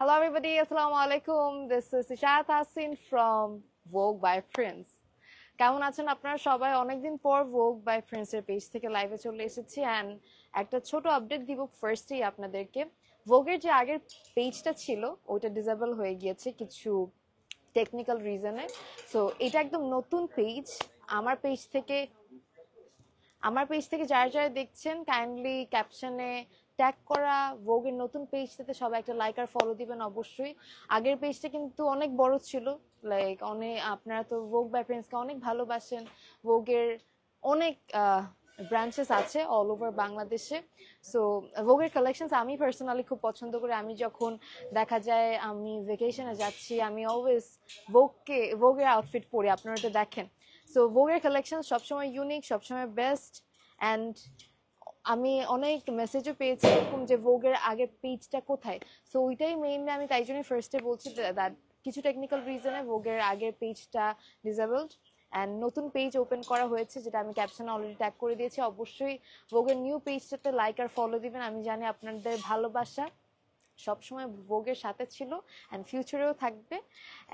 Hello everybody, Assalamu alaikum. This is Ishaat Hassin from Vogue by Prince. কেমন আছেন আপনারা সবাই? অনেকদিন পর Vogue by Prince এর পেজ থেকে লাইভে চলে এসেছি এন্ড একটা ছোট আপডেট দিব ফার্স্টেই আপনাদেরকে। Vogue এর যে আগের পেজটা ছিল ওটা ডিসেবল হয়ে গিয়েছে কিছু টেকনিক্যাল রিজনে। সো এটা একদম নতুন পেজ। আমার পেজ থেকে যারা যারা দেখছেন কাইন্ডলি ক্যাপশনে ট্যাগ করা ভোগের নতুন পেজটাতে সবাই একটা লাইক আর ফলো দিবেন অবশ্যই। আগের পেজটা কিন্তু অনেক বড় ছিল, লাইক অনেক, আপনারা তো ভোগ বাই প্রিন্সকে অনেক ভালোবাসেন। ভোগের অনেক ব্রাঞ্চেস আছে অল ওভার বাংলাদেশে। সো ভোগের কালেকশনস আমি পার্সোনালি খুব পছন্দ করি। আমি যখন দেখা যায় আমি ভেকেশনে যাচ্ছি, আমি অলওয়েজ ভোগের আউটফিট পরি, আপনারা তো দেখেন। সো ভোগের কালেকশন সবসময় ইউনিক, সবসময় বেস্ট। অ্যান্ড আমি অনেক মেসেজও পেয়েছি এরকম যে ভোগের আগের পেজটা কোথায়। সো ওইটাই মেইনলি আমি তাই জন্যই ফার্স্টে বলছি দ্যাট কিছু টেকনিক্যাল রিজনে ভোগের আগের পেজটা ডিসেবলড অ্যান্ড নতুন পেজ ওপেন করা হয়েছে, যেটা আমি ক্যাপশনে অলরেডি ট্যাগ করে দিয়েছি। অবশ্যই ভোগের নিউ পেজটাতে লাইক আর ফলো দিবেন। আমি জানি আপনাদের ভালোবাসা সবসময় ভোগের সাথে ছিল অ্যান্ড ফিউচারেও থাকবে।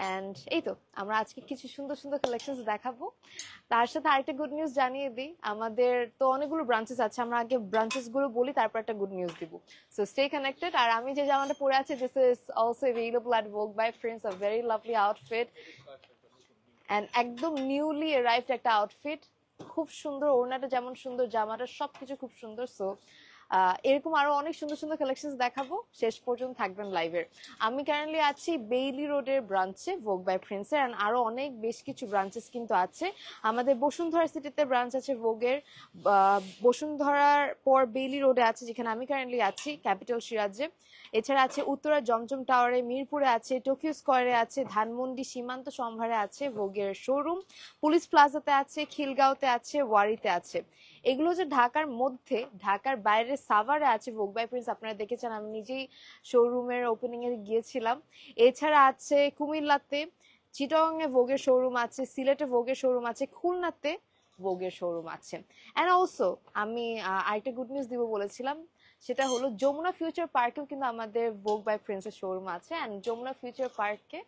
অ্যান্ড এই তো আমরা আজকে কিছু সুন্দর সুন্দর কালেকশনস দেখাবো। তার সাথে আরেকটা গুড নিউজ জানিয়ে দিই, আমাদের তো অনেকগুলো ব্রাঞ্চেস আছে, আমরা আগে ব্রাঞ্চেস গুলো বলি তারপর একটা গুড নিউজ দিব। So stay connected. আর আমি যে জামাটা পরে আছি, this is also available at Vogue by Prince, a very lovely outfit and একদম নিউলি অ্যারাইভড একটা আউটফিট। খুব সুন্দর, ওড়নাটা যেমন সুন্দর, জামাটা সবকিছু খুব সুন্দর। সো এরকম আরো অনেক সুন্দর সুন্দর কালেকশন দেখাবো, শেষ পর্যন্ত থাকবেন লাইভের। আমি কারেন্টলি আছি বেইলি রোডের ব্রাঞ্চে ভোগ বাই প্রিন্সের, এন্ড আরো অনেক বেশ কিছু ব্রাঞ্চেস কিন্তু আছে। আমাদের বসুন্ধরা সিটিতে ব্রাঞ্চ আছে ভোগের, বসুন্ধরার পর বেইলি রোডে আছে যেখানে আমি কারেন্টলি আছি, ক্যাপিটাল সিরাজে। এছাড়া আছে উত্তরা জমজম টাওয়ারে, মিরপুরে আছে, টোকিও স্কোয়ারে আছে, ধানমন্ডি সীমান্ত সম্ভারে আছে ভোগের শোরুম, পুলিশ প্লাজাতে আছে, খিলগাঁওতে আছে, ওয়ারিতে আছে। এগুলো যে ঢাকার মধ্যে, ঢাকার বাইরে সাভারে আছে ভোগ বাই প্রিন্স, আপনারা দেখেছেন, আমি নিজেই শোরুমের ওপেনিং এ গিয়েছিলাম। এছাড়া আছে কুমিল্লাতে, চিটাগংয়ে ভোগের শোরুম আছে, সিলেটে ভোগের শোরুম আছে, খুলনাতে ভোগের শোরুম আছে। এন্ড অলসো আমি আরেকটা গুড নিউজ দিব বলেছিলাম, সেটা হলো যমুনা ফিউচার পার্কেও কিন্তু আমাদের ভোগ বাই প্রিন্সের শোরুম আছে। অ্যান্ড যমুনা ফিউচার পার্কে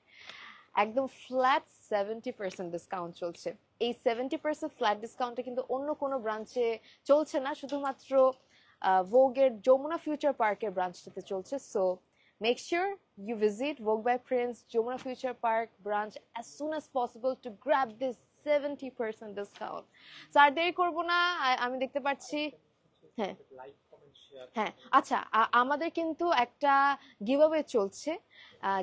একদম ফ্ল্যাট 70% ডিসকাউন্ট চলছে। এই 70% ফ্ল্যাট ডিসকাউন্টে কিন্তু অন্য কোনো ব্রাঞ্চে চলছে না, শুধুমাত্র ভোগের যমুনা ফিউচার পার্কের ব্রাঞ্চটাতে চলছে। So make sure you visit Vogue by Prince Jomuna Future Park branch as soon as possible to grab this 70% discount. So আর দেরি করবো না, আমি দেখতে পাচ্ছি। হ্যাঁ হ্যাঁ, আচ্ছা, আমাদের কিন্তু একটা গিভঅ্যাওয়ে চলছে,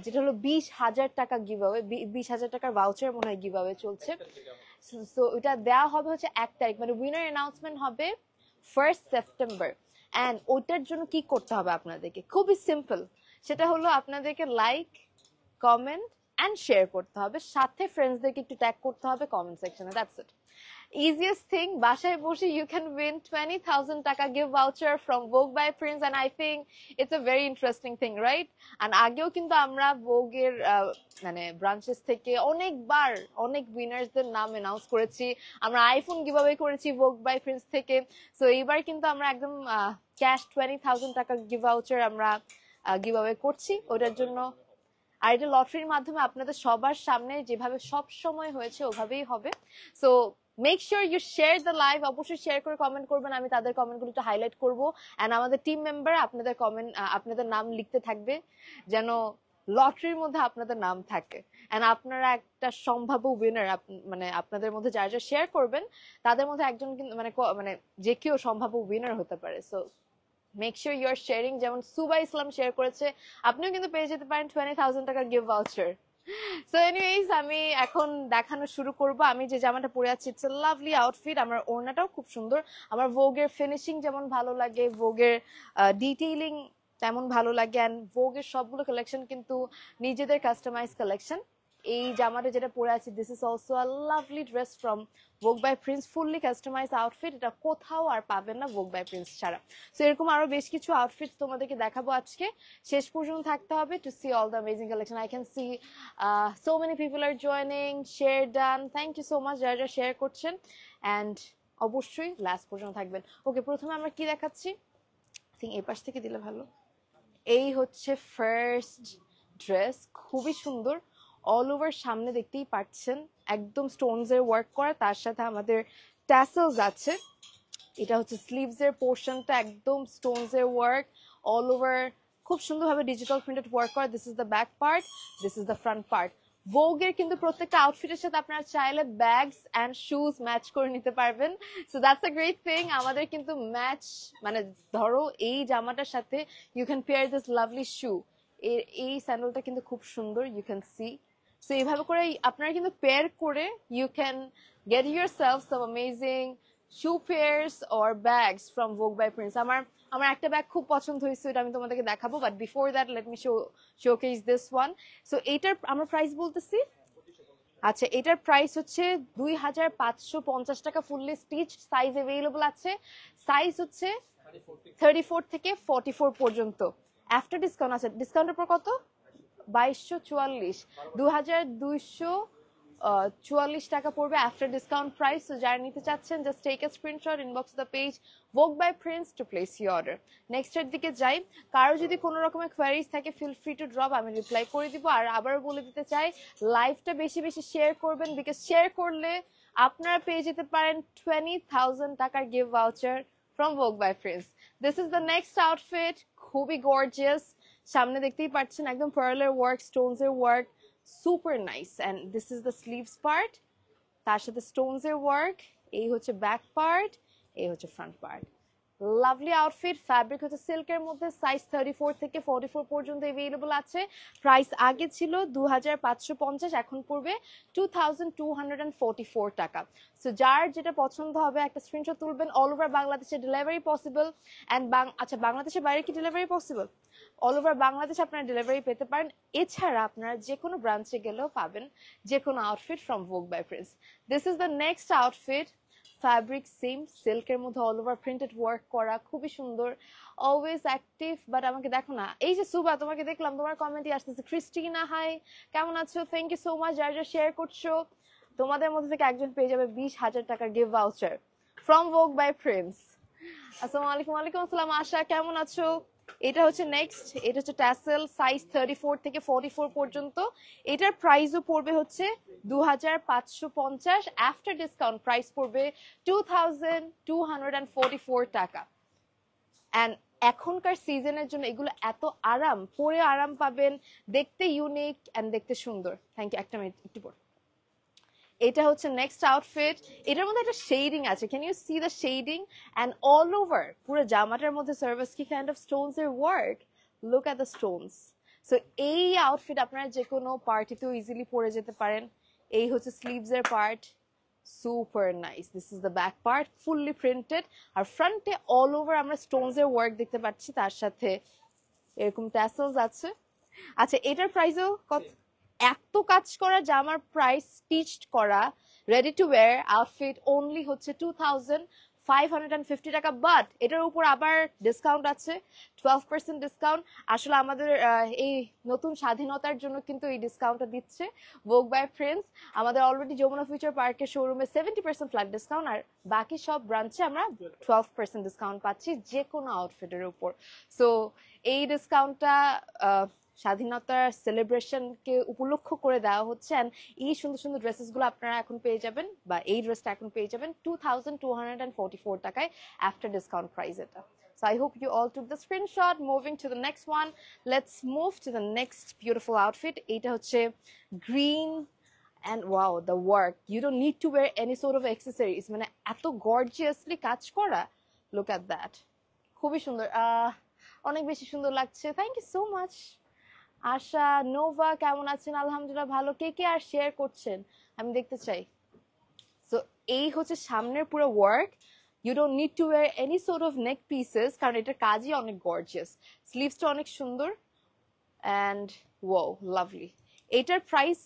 যেটা হলো 20,000 টাকা গিভঅ্যাওয়ে, 20,000 টাকার ভাউচার মনে হয় গিভঅ্যাওয়ে চলছে। সো এটা দেওয়া হবে হচ্ছে 1 তারিখ, মানে উইনার অ্যানাউন্সমেন্ট হবে 1 সেপ্টেম্বর। অ্যান্ড ওইটার জন্য কি করতে হবে আপনাদেরকে, খুবই সিম্পল। সেটা হলো আপনাদেরকে লাইক, কমেন্ট অ্যান্ড শেয়ার করতে হবে, সাথে ফ্রেন্ডসদেরকে একটু ট্যাগ করতে হবে কমেন্ট সেকশনে, দ্যাটস ইট। easiest thing, বাসায় বসে you can win 20,000 টাকা gift voucher from Vogue by Prince, and I think it's a very interesting thing, right? and আগেও কিন্তু আমরা ভোগের মানে ব্রাঞ্চেস থেকে অনেকবার অনেক উইনার্সদের নাম অ্যানাউন্স করেছি। আমরা আইফোন গিভঅ্যাওয়ে করেছি ভোগ বাই প্রিন্স থেকে। সো এইবার কিন্তু আমরা একদম ক্যাশ 20,000 টাকা গিফট ভাউচার আমরা গিভঅ্যাওয়ে করছি। ওটার জন্য, আর এটা লটারির মাধ্যমে আপনাদের সবার সামনে যেভাবে সব সময় হয়েছে ওভাবেই হবে। So make sure you share the live, অবশ্যই শেয়ার করে কমেন্ট করবেন, আমি তাদের কমেন্টগুলো একটু হাইলাইট করবো। অ্যান্ড আমাদের টিম মেম্বার আপনাদের কমেন্ট, আপনাদের নাম লিখতে থাকবে যেন লটারির মধ্যে আপনাদের নাম থাকে। অ্যান্ড আপনারা একটা সম্ভাব্য উইনার, মানে আপনাদের মধ্যে যারা যারা শেয়ার করবেন তাদের মধ্যে একজন কিন্তু মানে যে কেউ সম্ভাব্য উইনার হতে পারে। So make sure you are sharing. যেমন সুবা ইসলাম শেয়ার করেছে, আপনিও কিন্তু পেয়ে যেতে পারেন 20,000 টাকার গিফট ভাউচার। সো এনিওয়েজ, আমি এখন দেখানো শুরু করব। আমি যে জামাটা পরে আছি, ইটস এ লাভলি আউটফিট। আমার ওড়নাটাও খুব সুন্দর। আমার ভোগের ফিনিশিং যেমন ভালো লাগে, ভোগের ডিটেইলিং তেমন ভালো লাগে। অ্যান্ড ভোগের সবগুলো কালেকশন কিন্তু নিজেদের কাস্টমাইজ কালেকশন। এই জামাটা যেটা পরে আছি, this is also a lovely dress from Vogue by Prince, fully customise outfit. এটা কোথাও আর পাবেন না ভোগ বাই প্রিন্স ছাড়া। সো এরকম আরো বেশ কিছু আউটফিট তোমাদেরকে দেখাবো আজকে, শেষ পর্যন্ত থাকতে হবে to see all the amazing collection. I can see so many people are joining, share done, thank you so much যারা যারা শেয়ার করছেন। অ্যান্ড অবশ্যই লাস্ট পর্যন্ত থাকবেন। ওকে, প্রথমে আমরা কি দেখাচ্ছি, থিঙ্ক এই পাশ থেকে দিলে ভালো। এই হচ্ছে ফার্স্ট ড্রেস, খুবই সুন্দর, অল ওভার সামনে দেখতেই পাচ্ছেন একদম স্টোনস এর ওয়ার্ক করা, তার সাথে আমাদের ট্যাসেলস আছে। এটা হচ্ছে স্লিভস এর পোর্শনটা একদম স্টোনস এর ওয়ার্ক, অল ওভার খুব সুন্দরভাবে ডিজিটাল প্রিন্টেড ওয়ার্ক করা। This is the back part, this is the front part. ভোগের কিন্তু প্রত্যেকটা আউটফিটের সাথে আপনারা চাইলে ব্যাগস অ্যান্ড শুজ ম্যাচ করে নিতে পারবেন। So that's a great thing. আমাদের কিন্তু ম্যাচ মানে ধরো এই জামাটার সাথে you can pair this lovely shoe. এই স্যান্ডেলটা কিন্তু খুব সুন্দর, ইউ ক্যান সি। সো এইভাবে করে আপনারা কিন্তু পেয়ার করে you can get yourself some amazing shoe pairs or bags from Vogue by Prince. আমার একটা ব্যাগ খুব পছন্দ হয়েছে, এটা আমি তোমাদেরকে দেখাবো, but before that let me showcase this one. So এটার আমরা প্রাইস বলতেছি, আচ্ছা এটার প্রাইস হচ্ছে 2550 টাকা, ফুললি স্টিচ, সাইজ अवेलेबल আছে, সাইজ হচ্ছে 34 থেকে 44 পর্যন্ত। আফটার ডিসকাউন্ট আছে, ডিসকাউন্টের পর কত 2244, 2244 টাকা পড়বে আফটার ডিসকাউন্ট প্রাইস। তো যারা নিতে চাচ্ছেন just take a screenshot, inbox the page Vogue by Prince to place your order. Next এর দিকে যাই। কারো যদি কোনো রকমের কোয়ারিজ থাকে ফিল ফ্রি টু ড্রপ, আমি রিপ্লাই করে দিব। আর আবারও বলে দিতে চাই লাইভটা বেশি বেশি শেয়ার করবেন, বিকজ শেয়ার করলে আপনারা পেয়ে যেতে পারেন 20,000 টাকার gift voucher from Vogue by Prince। This is the next outfit, খুবই গর্জিয়াস, সামনে দেখতেই পাচ্ছেন একদম পার্লের ওয়ার্ক, স্টোনস এর work, super nice, and this is the sleeves part, তার সাথে স্টোনস এর ওয়ার্ক। এই হচ্ছে ব্যাক পার্ট, এই হচ্ছে front part. Lovely outfit, fabric হচ্ছে সিল্কের মধ্যে, সাইজ 34 থেকে 44 পর্যন্ত अवेलेबल আছে। প্রাইস আগে ছিল 2550, এখন পড়বে 2244 টাকা। সো যার যেটা পছন্দ হবে একটা স্ক্রিনশট তুলবেন। অল ওভার বাংলাদেশে ডেলিভারি পসিবল, এন্ড আচ্ছা বাংলাদেশের বাইরে কি delivery possible? All over Bangladesh আপনারা ডেলিভারি পেতে পারেন। এছাড়া আপনারা যে কোনো ব্রাঞ্চে গেলেও পাবেন যে কোনো outfit from Vogue by Prince। This is the next outfit, fabric same সিল্কের মধ্যে অল ওভার প্রিন্টেড ওয়ার্ক করা, খুবই সুন্দর, অলওয়েজ অ্যাক্টিভ। বাট আমাকে দেখো না, এই যে সুবা, তোমাকে দেখলাম, তোমার কমেন্টই আসতেছে, ক্রিস্টিনা হাই কেমন আছো, থ্যাংক ইউ সো মাচ যারা যারা শেয়ার করছো। তোমাদের মধ্যে থেকে একজন পেয়ে যাবে 20,000 টাকার gift voucher from Vogue by Prince। আসসালামু আলাইকুম। ওয়ালাইকুম আসসালাম আশা, কেমন আছো? এটা হচ্ছে নেক্সট, এটা হচ্ছে ট্যাসেল, সাইজ 34 থেকে 44 পর্যন্ত। এটার প্রাইসও পড়বে হচ্ছে 2550, আফটার ডিসকাউন্ট প্রাইস পড়বে 2244 টাকা। এন্ড এখনকার সিজনের জন্য এগুলো এত আরাম, পরে আরাম পাবেন, দেখতে ইউনিক এন্ড দেখতে সুন্দর। থ্যাংক ইউ, একটা মিনিট একটু পর। এটা হচ্ছে নেক্সট আউটফিট, এটার মধ্যে একটা শেডিং আছে, can you see the shading, and all over পুরো জামাটার মধ্যে সার্ভাসকি কাইন্ড অফ স্টোনস এর work, look at the stones. So এই আউটফিট আপনারা যে কোনো পার্টিতেও ইজিলি পরে যেতে পারেন। এই হচ্ছে স্লিভস এর part, super nice. This is the back part, fully printed, আর ফ্রন্টে অল ওভার আমরা স্টোনস এর ওয়ার্ক দেখতে পাচ্ছি, তার সাথে এরকম ট্যাসেলস আছে। আচ্ছা এটার প্রাইসও কত? এত কাজ করা জামার প্রাইস, স্টিচড করা ready to wire outfit only হচ্ছে 2550 টাকা। বাট এটার উপর আবার ডিসকাউন্ট আছে, 12% ডিসকাউন্ট। আসলে আমাদের এই নতুন স্বাধীনতার জন্য কিন্তু এই ডিসকাউন্টটা দিচ্ছে Vogue by Prince। আমাদের অলরেডি যমুনা ফিউচার পার্কের শোরুমে 70% ফ্ল্যাট ডিসকাউন্ট, আর বাকি সব ব্রাঞ্চে আমরা 12% ডিসকাউন্ট পাচ্ছি যে কোনো আউটফিটের উপর। সো এই ডিসকাউন্টটা স্বাধীনতার সেলিব্রেশনকে উপলক্ষ করে দেওয়া হচ্ছে। এন্ড এই সুন্দর সুন্দর ড্রেসেস গুলো আপনারা এখন পেয়ে যাবেন, বা এই ড্রেসটা এখন পেয়ে যাবেন 2244 টাকায় আফটার ডিসকাউন্ট প্রাইস এটা। So I hope you all took the screenshot. Moving to the next one, let's move to the next beautiful outfit. এটা হচ্ছে green, and wow, the work, you don't need to wear any sort of accessories, মানে এত gorgeously কাজ করা, look at that, খুবই সুন্দর, অনেক বেশি সুন্দর লাগছে। Thank you so much Asha. Nova কেমন আছেন? আলহামদুলিল্লাহ ভালো। কে কে আর শেয়ার করছেন আমি দেখতে চাই। সো এই হচ্ছে সামনের পুরো work, you don't need to wear any sort of neck pieces, কারণ এটার কাজই অনেক গর্জিয়াস, স্লিভসটা অনেক সুন্দর, অ্যান্ড ওয়াও লাভলি। এটার প্রাইস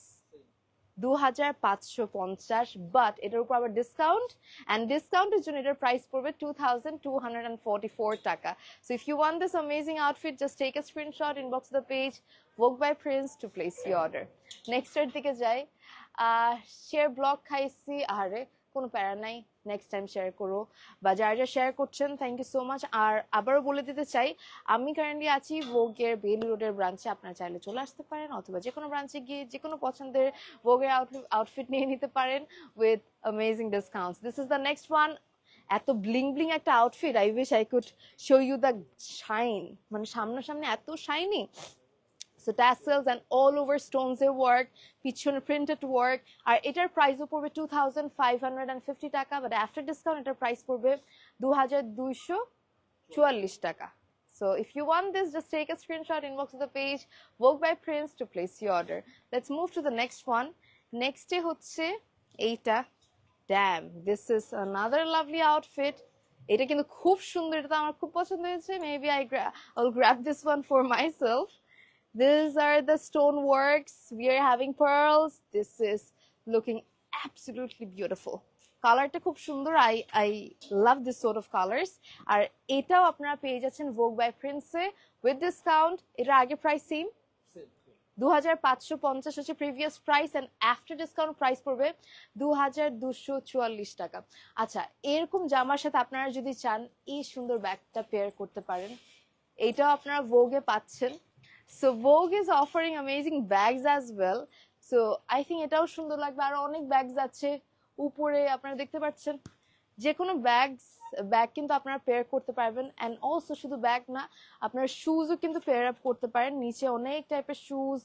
2550, বাট এটার উপর আবার ডিসকাউন্ট, এন্ড ডিসকাউন্টের জন্য এটার প্রাইস পড়বে 2244 টাকা। So if you want this amazing outfit, just take a screenshot, inbox the page Vogue by Prince to place your order. Next এর দিকে যাই। শেয়ার ব্লক খাইছি, আরে কোনো প্যারা নাই, নেক্সট টাইম শেয়ার করো, বা যারা যারা শেয়ার করছেন থ্যাংক ইউ সো মাচ। আর আবারও বলে দিতে চাই, আমি কারেন্টলি আছি ভোগের বেলি রোডের ব্রাঞ্চে, আপনারা চাইলে চলে আসতে পারেন, অথবা যে কোনো ব্রাঞ্চে গিয়ে যে কোনো পছন্দের ভোগের আউটফিট নিয়ে নিতে পারেন with amazing discounts. This is the next one. এত ব্লিং ব্লিং একটা outfit, I wish I could show you the shine, মানে সামনাসামনি এত shiny. So tassels and all over stones এর work, পিছনে printed work, আর এটার প্রাইসও পড়বে 2550 টাকা, বাট আফটার ডিসকাউন্ট এটার প্রাইস পড়বে 2244 টাকা। So if you want this, just take a screenshot, inbox to the page Vogue by Prince to place your order. Let's move to the next one. Next এ হচ্ছে এইটা, damn, this is another lovely outfit. এটা কিন্তু খুব সুন্দর, এটা তো আমার খুব পছন্দ হয়েছে, maybe I'll grab this one for myself. These are the stone works. We are having pearls. This is looking absolutely beautiful. কালারটা খুব সুন্দর, I love this sort of colors. আর এটাও আপনারা পেয়ে যাচ্ছেন Vogue by Prince A with discount. এটা আগে price same 2550 হচ্ছে previous price, and after discount price পড়বে 2244 টাকা। আচ্ছা, এরকম জামার সাথে আপনারা যদি চান এই সুন্দর ব্যাগটা পেয়ার করতে পারেন, এটাও আপনারা ভোগে পাচ্ছেন। So Vogue is offering amazing bags as well. So I think এটাও সুন্দর লাগবে। আর অনেক ব্যাগস আছে উপরে আপনারা দেখতে পাচ্ছেন, যে কোনো ব্যাগ কিন্তু আপনারা পেয়ার করতে পারবেন। এন্ড অলসো শুধু ব্যাগ না, আপনারা শুজও কিন্তু পেয়ার আপ করতে পারেন। নিচে অনেক টাইপের শুজ,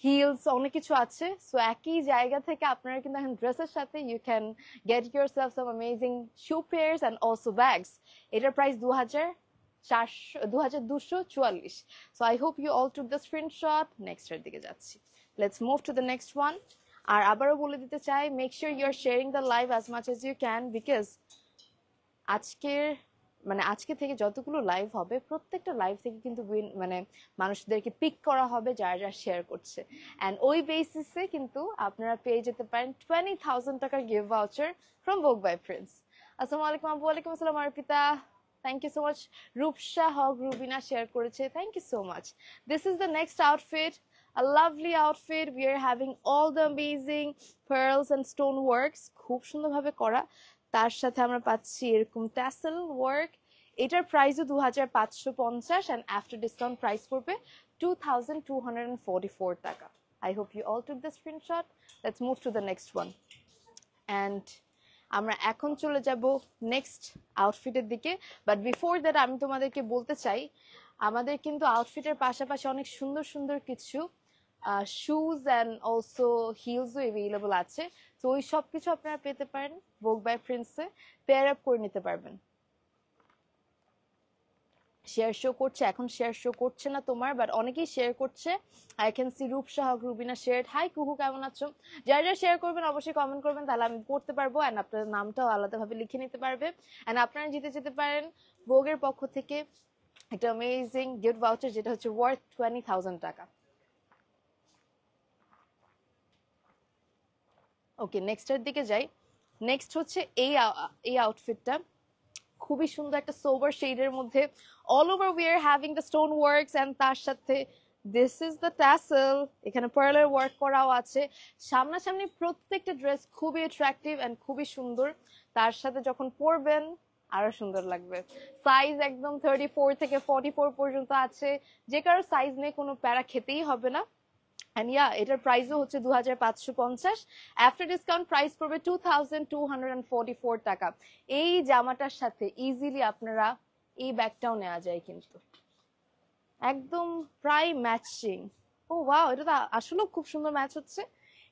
হিলস, অনেক কিছু আছে। সো একই জায়গা থেকে আপনারা কিন্তু এখন ড্রেসের সাথে you can get yourself some amazing shoe pairs and also bags. এটার price 2244। So I hope you all took the screenshot. Next এর দিকে যাচ্ছি, let's move to the next one. আর আবারও বলে দিতে চাই, make sure you are sharing the live as much as you can, because আজকে থেকে যতগুলো লাইভ হবে প্রত্যেকটা লাইভ থেকে কিন্তু মানে মানুষদেরকে পিক করা হবে যারা যারা শেয়ার করছে, এন্ড ওই বেসিসে কিন্তু আপনারা পেয়ে যেতে পারেন 20,000 টাকার gift voucher from Vogue by Prince। আসসালামু আলাইকুম আপু। ওয়ালাইকুম আসসালাম Arpita, thank you so much. Rupsa Haque Rubina share করেছে, thank you so much. This is the next outfit, a lovely outfit. We are having all the amazing pearls and stone works, খুব সুন্দরভাবে করা। তার সাথে আমরা পাচ্ছি এরকম tassel work। এটার প্রাইসও 2550 and after discount প্রাইস পড়বে 2244 টাকা। I hope you all took the screenshot. Let's move to the next one. And আমরা এখন চলে যাব নেক্সট আউটফিটের দিকে, বাট বিফোর দ্যাট আমি তোমাদেরকে বলতে চাই, আমাদের কিন্তু আউটফিটের পাশাপাশি অনেক সুন্দর সুন্দর কিছু শুজ অ্যান্ড অলসো হিলসও অ্যাভেলেবল আছে। তো ওই সব কিছু আপনারা পেতে পারেন Vogue by Prince A, pair up করে নিতে পারবেন। শেয়ার শো করছে, এখন শেয়ার শো করছে না তোমার, বাট অনেকেই শেয়ার করছে। I can see Rupsa Haque Rubina share. Hi Kuhu, কেমন আছো? যারা যারা শেয়ার করবেন অবশ্যই কমেন্ট করবেন, তাহলে আমি পড়তে পারবো এন্ড আপনার নামটাও আলাদাভাবে লিখে নিতে পারবে। এন্ড আপনারা জিতে যেতে পারেন ভোগের পক্ষ থেকে একটা অ্যামেজিং গিফট ভাউচার, যেটা হচ্ছে ওয়ার্থ 20,000 টাকা। ওকে, নেক্সট এর দিকে যাই। নেক্সট হচ্ছে এই আউটফিটটা, খুবই সুন্দর একটা সোবার শেডের মধ্যে, all over we are having the stone works and তার সাথে দিস ইজ দ্য ট্যাসেল, এখানে পার্লের ওয়ার্ক করাও আছে। সামনাসামনি প্রত্যেকটা ড্রেস খুবই অ্যাট্রাকটিভ এন্ড খুবই সুন্দর, তার সাথে যখন পরবেন আরো সুন্দর লাগবে। সাইজ একদম 34 থেকে 44 পর্যন্ত আছে, যে কারো সাইজ নিয়ে কোনো প্যারা খেতেই হবে না। And yeah, এটার প্রাইসও হচ্ছে 2550, আফটার ডিসকাউন্ট প্রাইস পড়বে 2244 টাকা। এই জামাটার সাথে ইজিলি আপনারা এই ব্যাগটাও নেওয়া যায়, কিন্তু একদম প্রায় ম্যাচিং। ও ওয়াও, এটা তো আসলে খুব সুন্দর ম্যাচ হচ্ছে।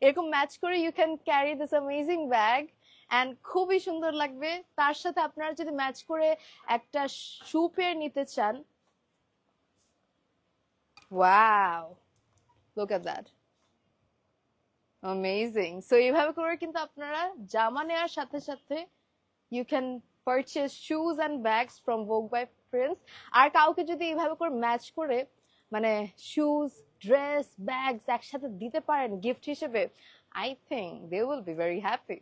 এরকম ম্যাচ করে you can carry this amazing bag and খুবই সুন্দর লাগবে। তার সাথে আপনারা যদি ম্যাচ করে একটা শু পেয়ার নিতে চান, wow, look at that, amazing. So এইভাবে করে কিন্তু আপনারা জামা নেওয়ার সাথে সাথে you can purchase shoes and bags from Vogue by Prince. আর কাউকে যদি এইভাবে করে ম্যাচ করে মানে শুজ, ড্রেস, ব্যাগস একসাথে দিতে পারেন গিফট হিসেবে, I think they will be very happy.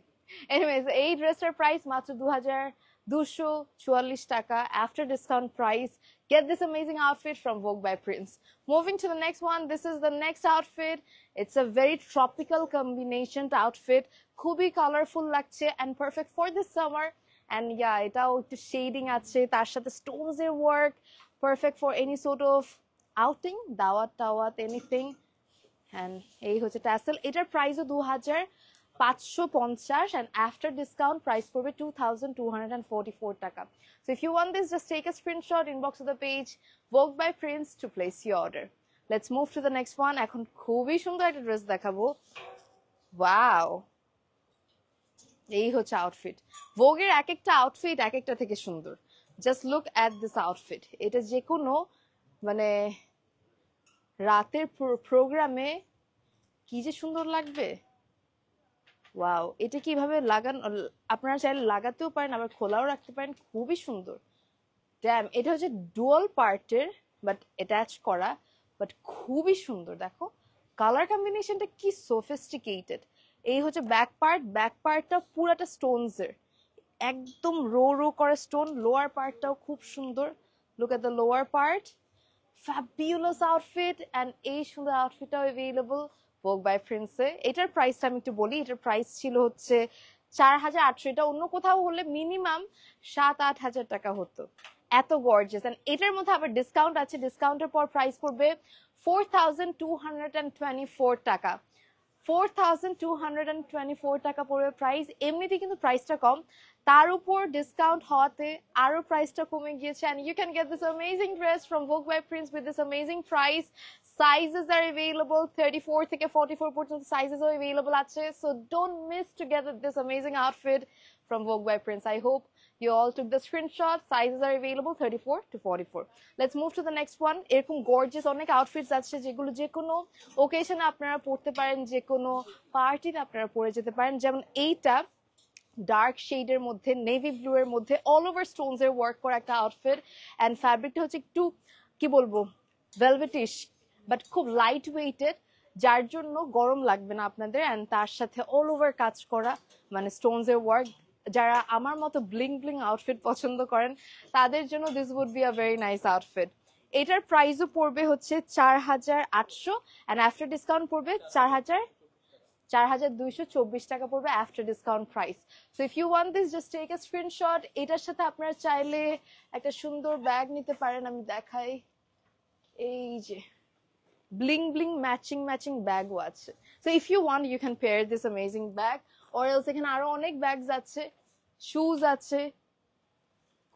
Anyways, এই ড্রেসটার প্রাইস মাত্র 2244 টাকা, after discount price get this amazing outfit from Vogue by Prince. Moving to the next one, this is the next outfit. It's a very tropical combination outfit. খুবই colorful লাগছে and perfect for this summer. And yeah, এটাও একটু shading আছে, তার সাথে stones এর work, perfect for any sort of outing, দাওয়াত, anything. And এই হচ্ছে tassel. এটার প্রাইসও 2550 and after discount price পড়বে 2244 টাকা. So if you want this, just take a screenshot, inbox of the page Vogue by Prince to place your order. Let's move to the next one. এখন খুবই সুন্দর একটা dress দেখাবো. Wow, এই হচ্ছে outfit. ভোগের এক একটা আউটফিট এক একটা থেকে সুন্দর। Just look at this outfit. এটা যে কোনো মানে রাতের প্রোগ্রামে কি যে সুন্দর লাগবে। ওয়াও, এটা কিভাবে লাগান, আপনারা চাইলে লাগাতেও পারেন আবার খোলাও রাখতে পারেন, খুবই সুন্দর। ড্যাম, এটা হচ্ছে ডুয়াল পার্টের বাট অ্যাটাচ করা, বাট খুবই সুন্দর। দেখো কালার কম্বিনেশনটা কি সোফিস্টিকেটেড। এই হচ্ছে ব্যাক পার্টটা পুরাটা স্টোনসের, একদম রো করে স্টোন। লোয়ার পার্টটাও খুব সুন্দর। Look at the lower part, fabulous outfit. And এই সুন্দর আউটফিটটাও অ্যাভেলেবল Vogue by Prince এ। এটার প্রাইসটা আমি একটু বলি। এটার প্রাইস ছিল হচ্ছে 4800। এটা অন্য কোথাও হলে মিনিমাম 7-8 হাজার টাকা হতো। এত গর্জিয়াস। এন্ড এটার মধ্যে আবার ডিসকাউন্ট আছে, ডিসকাউন্টের পর প্রাইস পড়বে 4224 টাকা। 4224 টাকা পড়বে প্রাইস। এমনিতে কিন্তু প্রাইসটা কম, তার উপর ডিসকাউন্ট হওয়াতে আরো প্রাইসটা কমে গিয়েছে। and you can get this amazing dress from Vogue by Prince with this amazing price. Sizes are available, 34 থেকে 44 পর্যন্ত sizes are available আছে। so don't miss to get this amazing outfit from Vogue by Prince. I hope you all took the screenshot. Sizes are available 34 to 44. Let's move to the next one. এরকম gorgeous অনেক outfits আছে যেগুলো যে কোনো ওকেশনে আপনারা পরতে পারেন, যে কোনো পার্টিতে আপনারা পরে যেতে পারেন। যেমন এইটা ডার্ক শেডের মধ্যে নেভি ব্লু এর মধ্যে অল ওভার স্টোনস এর ওয়ার্ক করা একটা আউটফিট। এন্ড ফ্যাব্রিকটা হচ্ছে একটু কি বলবো ভেলভেটিশ বাট খুব লাইট ওয়েটেড, যার জন্য গরম লাগবে না আপনাদের। এন্ড তার সাথে অল ওভার কাজ করা মানে স্টোনস এর ওয়ার্ক। যারা আমার মতো ব্লিং আউটফিট পছন্দ করেন তাদের জন্য this would be a very nice outfit. এটার প্রাইসও পড়বে হচ্ছে 4800 এন্ড আফটার ডিসকাউন্ট পড়বে 4224 টাকা পড়বে after discount price. So if you want this just take a screenshot. এটার সাথে আপনারা চাইলে একটা সুন্দর ব্যাগ নিতে পারেন। আমি দেখাই, এই যে ব্লিং ম্যাচিং ব্যাগও আছে। So if you want you can pair this amazing bag or else এখানে আরো অনেক ব্যাগস আছে, শুজ আছে।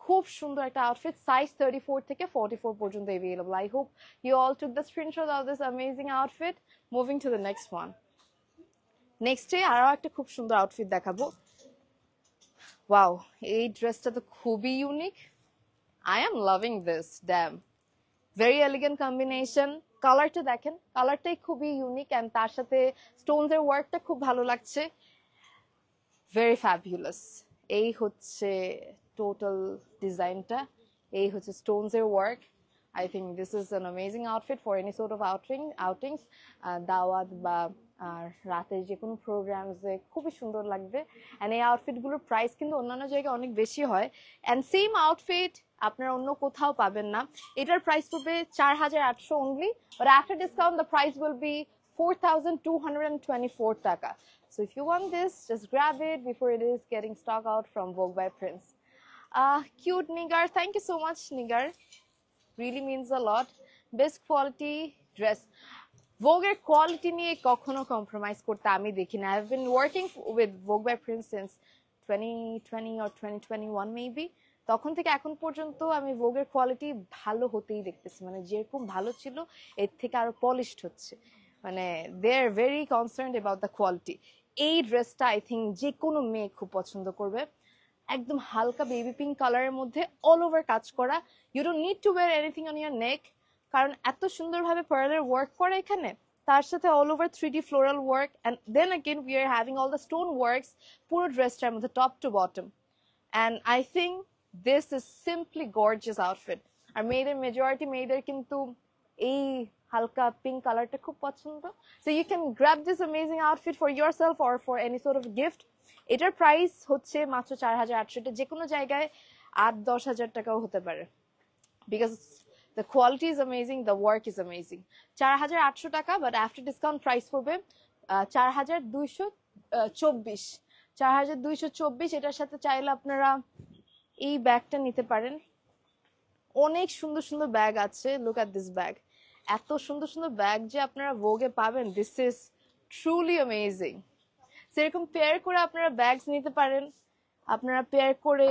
খুব সুন্দর একটা আউটফিট। সাইজ 34 থেকে 44 পর্যন্ত available. I hope you all took the screenshot of this amazing outfit. Moving to the next one. নেক্সটে আরো একটা খুব সুন্দর আউটফিট দেখাবো। ওয়াও, এই ড্রেসটা তো খুবই unique. I am loving this. Damn, very elegant combination. কালারটা দেখেন, কালারটাই খুবই ইউনিক এন্ড তার সাথে স্টোনস এর ওয়ার্কটা খুব ভালো লাগছে। Very fabulous. এই হচ্ছে টোটাল ডিজাইনটা, এই হচ্ছে স্টোনস এর work. I think this is an amazing outfit for any sort of outings, দাওয়াত বা রাতের যে কোনো প্রোগ্রামসে খুবই সুন্দর লাগবে। এন্ড এই আউটফিটগুলোর প্রাইস কিন্তু অন্যান্য জায়গায় অনেক বেশি হয়। এন্ড সেম আউটফিট আপনারা অন্য কোথাও পাবেন না। এটার প্রাইস পড়বে 4800 only, but after discount the price will be 4224 টাকা। So if you want this, just grab it before it is getting stock out from Vogue by Prince. Cute Nigar, thank you so much Nigar, really means a lot. Best quality dress. Vogue এর quality নিয়ে কখনো compromise করতে আমি দেখি না। I have been working with Vogue by Prince since 2020 or 2021 maybe. তখন থেকে এখন পর্যন্ত আমি Vogue এর কোয়ালিটি ভালো হতেই দেখতেছি। মানে যেরকম ভালো ছিল এর থেকে আরো পলিশড হচ্ছে। মানে they are very concerned about the quality. এই ড্রেসটা আই থিঙ্ক যে কোনো মেয়ে খুব পছন্দ করবে। একদম হালকা বেবি পিঙ্ক কালারের মধ্যে অল ওভার কাজ করা। You don't need to wear anything on your neck, কারণ এত সুন্দরভাবে পার্লের ওয়ার্ক করা এখানে, তার সাথে all over 3D floral work. And then again we are having all the stone works পুরো ড্রেসটার মধ্যে top to bottom. And I think this is simply gorgeous outfit. আর মেজরিটি মেয়েদের কিন্তু এই হালকা পিঙ্ক কালারটা খুব পছন্দ। So you can grab this amazing outfit for your self or for any sort of gift. এটার প্রাইস হচ্ছে মাত্র 4800। এটা যে কোনো জায়গায় 8-10 হাজার টাকাও হতে পারে, because The quality is amazing, the work is amazing. 4800 টাকা, but after discount price পড়বে 4224। 4224। এটার সাথে চাইলে আপনারা এই ব্যাগটা নিতে পারেন। অনেক সুন্দর সুন্দর ব্যাগ আছে, লুক এট দিস ব্যাগ। এত সুন্দর সুন্দর ব্যাগ যে আপনারা ভোগে পাবেন, দিস ইজ ট্রুলি অ্যামেজিং। সেরকম পেয়ার করে আপনারা ব্যাগস নিতে পারেন, আপনারা পেয়ার করে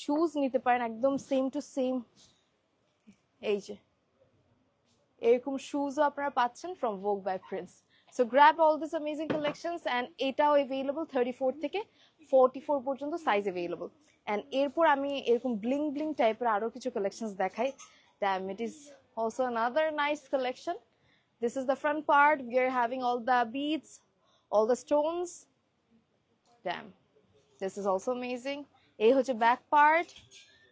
শুজ নিতে পারেন, একদম সেম টু সেম। এই যে এরকম শুজও আপনারা পাচ্ছেন from Vogue by Prince. So grab all this amazing collections, and এটাও অ্যাভেলেবল 34 থেকে 44 পর্যন্ত সাইজ অ্যাভেলেবল। অ্যান্ড এরপর আমি এরকম ব্লিং ব্লিং টাইপের আরো কিছু কালেকশনস দেখাই। Damn, it is also another nice collection. This is the front part. We are having all the beads, all the stones. Damn, this is also amazing. এই হচ্ছে back part,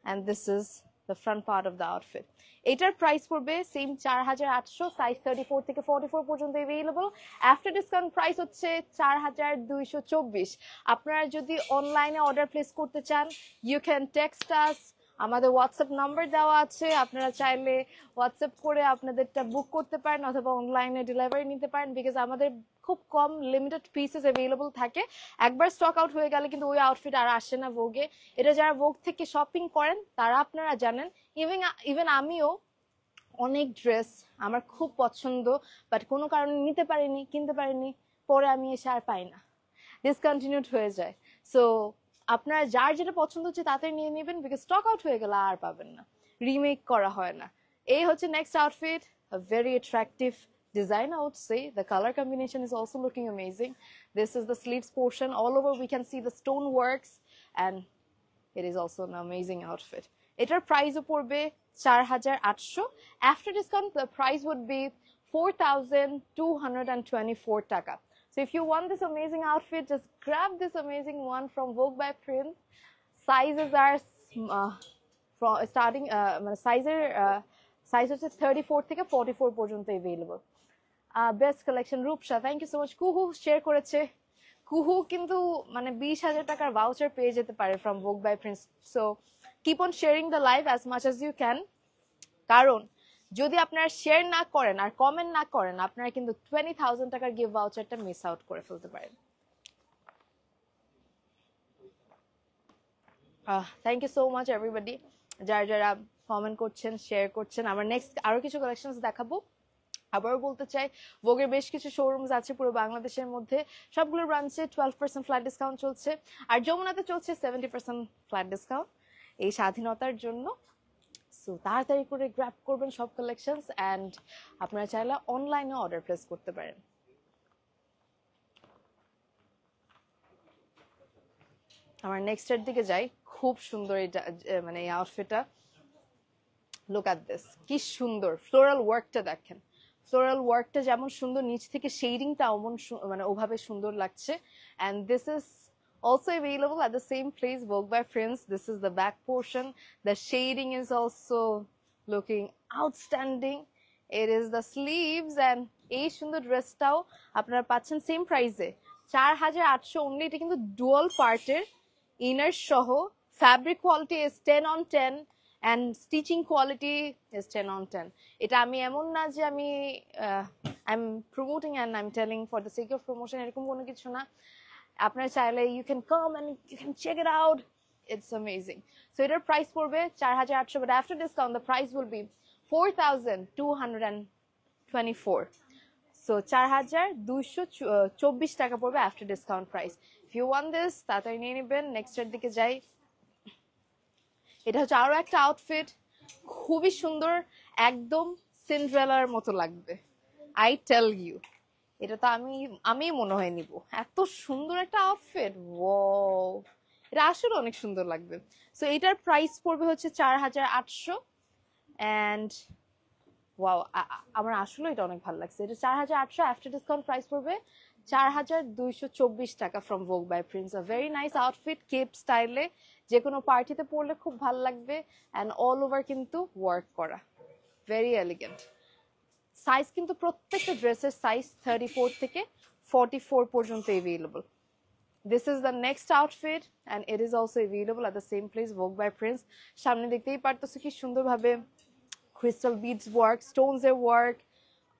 and this is the front part of the outfit. এটার price পড়বে same 4800, size 34 থেকে 44 পর্যন্ত available. After discount price হচ্ছে 4224। আপনারা যদি অনলাইনে অর্ডার প্লেস করতে চান, ইউ ক্যান টেক্সট আস, আমাদের হোয়াটসঅ্যাপ নাম্বার দেওয়া আছে, আপনারা চাইলে হোয়াটসঅ্যাপ করে আপনাদেরটা বুক করতে পারেন অথবা অনলাইনে ডেলিভারি নিতে পারেন, বিকজ আমাদের খুব কম লিমিটেড পিসেস অ্যাভেলেবল থাকে। একবার স্টক আউট হয়ে গেলে কিন্তু ওই আউটফিট আর আসে না ভোগে। এটা যারা ভোগ থেকে শপিং করেন তারা আপনারা জানেন। ইভেন আমিও অনেক ড্রেস আমার খুব পছন্দ, বাট কোনো কারণে নিতে পারিনি, কিনতে পারিনি, পরে আমি এসে আর পাই না, ডিসকন্টিনিউড হয়ে যায়। সো আপনারা যার যেটা পছন্দ হচ্ছে তাড়াতাড়ি নিয়ে নেবেন, বিকজ স্টক আউট হয়ে গেলে আর পাবেন না, রিমেক করা হয় না। এই হচ্ছে next outfit, a very attractive design, I would say. The color combination is also looking amazing. This is the sleeves portion. All over we can see the stone works, and it is also an amazing outfit. এটার প্রাইসও পড়বে 4800। After discount the price would be 4224 টাকা। So if you want this amazing outfit, just grab this amazing one from Vogue by Prince. Sizes are from starting size হচ্ছে 34 থেকে 44 পর্যন্ত available. Best collection Rupsa, thank you so much. Kuhu share করেছে, কুহু কিন্তু মানে 20,000 টাকার voucher পেয়ে যেতে পারে from Vogue by Prince. So keep on sharing the live as much as you can, কারণ যদি আপনারা শেয়ার না করেন আর কমেন্ট না করেন, আপনারা কিন্তু 20,000 টাকার গিফট ভাউচারটা মিস আউট করে ফেলতে পারেন। Thank you so much everybody, যারা যারা কমেন্ট করছেন, শেয়ার করছেন। আমরা নেক্সট আরো কিছু কালেকশনস দেখাবো। আবারও বলতে চাই, ভোগের বেশ কিছু শোরুমস আছে পুরো বাংলাদেশের মধ্যে, সবগুলো ব্রাঞ্চে 12% ফ্ল্যাট ডিসকাউন্ট চলছে, আর যমুনাতে চলছে 70% ফ্ল্যাট ডিসকাউন্ট এই স্বাধীনতার জন্য। সো তাড়াতাড়ি করে গ্র্যাব করবেন সব কালেকশনস, অ্যান্ড আপনারা চাইলে অনলাইনে অর্ডার প্লেস করতে পারেন। আমার নেক্সটের দিকে যাই, খুব সুন্দর এটা, মানে এই আউটফিটটা, লুক এট দিস, কি সুন্দর ফ্লোরাল ওয়ার্কটা দেখেন। ফ্লোরাল ওয়ার্কটা যেমন সুন্দর, নিচ থেকে শেডিংটা অমন মানে ওভাবে সুন্দর লাগছে। And this is also available at the same place, Vogue by Prince. This is the back portion. The shading is also looking outstanding. It is the sleeves, and এই সুন্দর ড্রেসটাও আপনারা পাচ্ছেন সেম প্রাইসে 4800 অনলি। এটা কিন্তু ডুয়াল পার্টের, inner সহ, fabric quality is 10 on 10 and stitching quality is 10 on 10. এটা আমি এমন না যে আমি I'm promoting and I'm telling for the sake of promotion, এরকম কোনো কিছু না। আপনারা চাইলে you can come and you can check it out, it's amazing. So এটার প্রাইস পড়বে 4800, but after discount the price will be 4224. So 4224 টাকা পড়বে after discount price. If you want this তাড়াতাড়ি নিয়ে নেবেন। নেক্সট এর দিকে যাই, এটা হচ্ছে আরো একটা আউটফিট, খুবই সুন্দর, একদম সিন্ড্রেলার মতো লাগবে, আই টেল ইউ। এটা তো আমি মনে হয় নিব, এত সুন্দর একটা আউটফিট, ওয়াও, এটা আসলে অনেক সুন্দর লাগবে। সো এটার প্রাইস পড়বে হচ্ছে 4800, এন্ড ওয়াও, আমার আসলে এটা অনেক ভালো লাগছে। এটা 4800, আফটার ডিসকাউন্ট প্রাইস পড়বে 4224 টাকা from Vogue by Prince. A very nice outfit, cape স্টাইলে, যে কোনো পার্টিতে পরলে খুব ভালো লাগবে, অ্যান্ড অল ওভার কিন্তু ওয়ার্ক করা, ভেরি এলিগেন্ট। সাইজ কিন্তু প্রত্যেকটা ড্রেসের সাইজ 34 থেকে 44 পর্যন্ত available. This is the next outfit and it is also available at the same place, Vogue by Prince. সামনে দেখতেই পারতেছো কি সুন্দরভাবে ক্রিস্টাল বিডস ওয়ার্ক, স্টোনস এর ওয়ার্ক,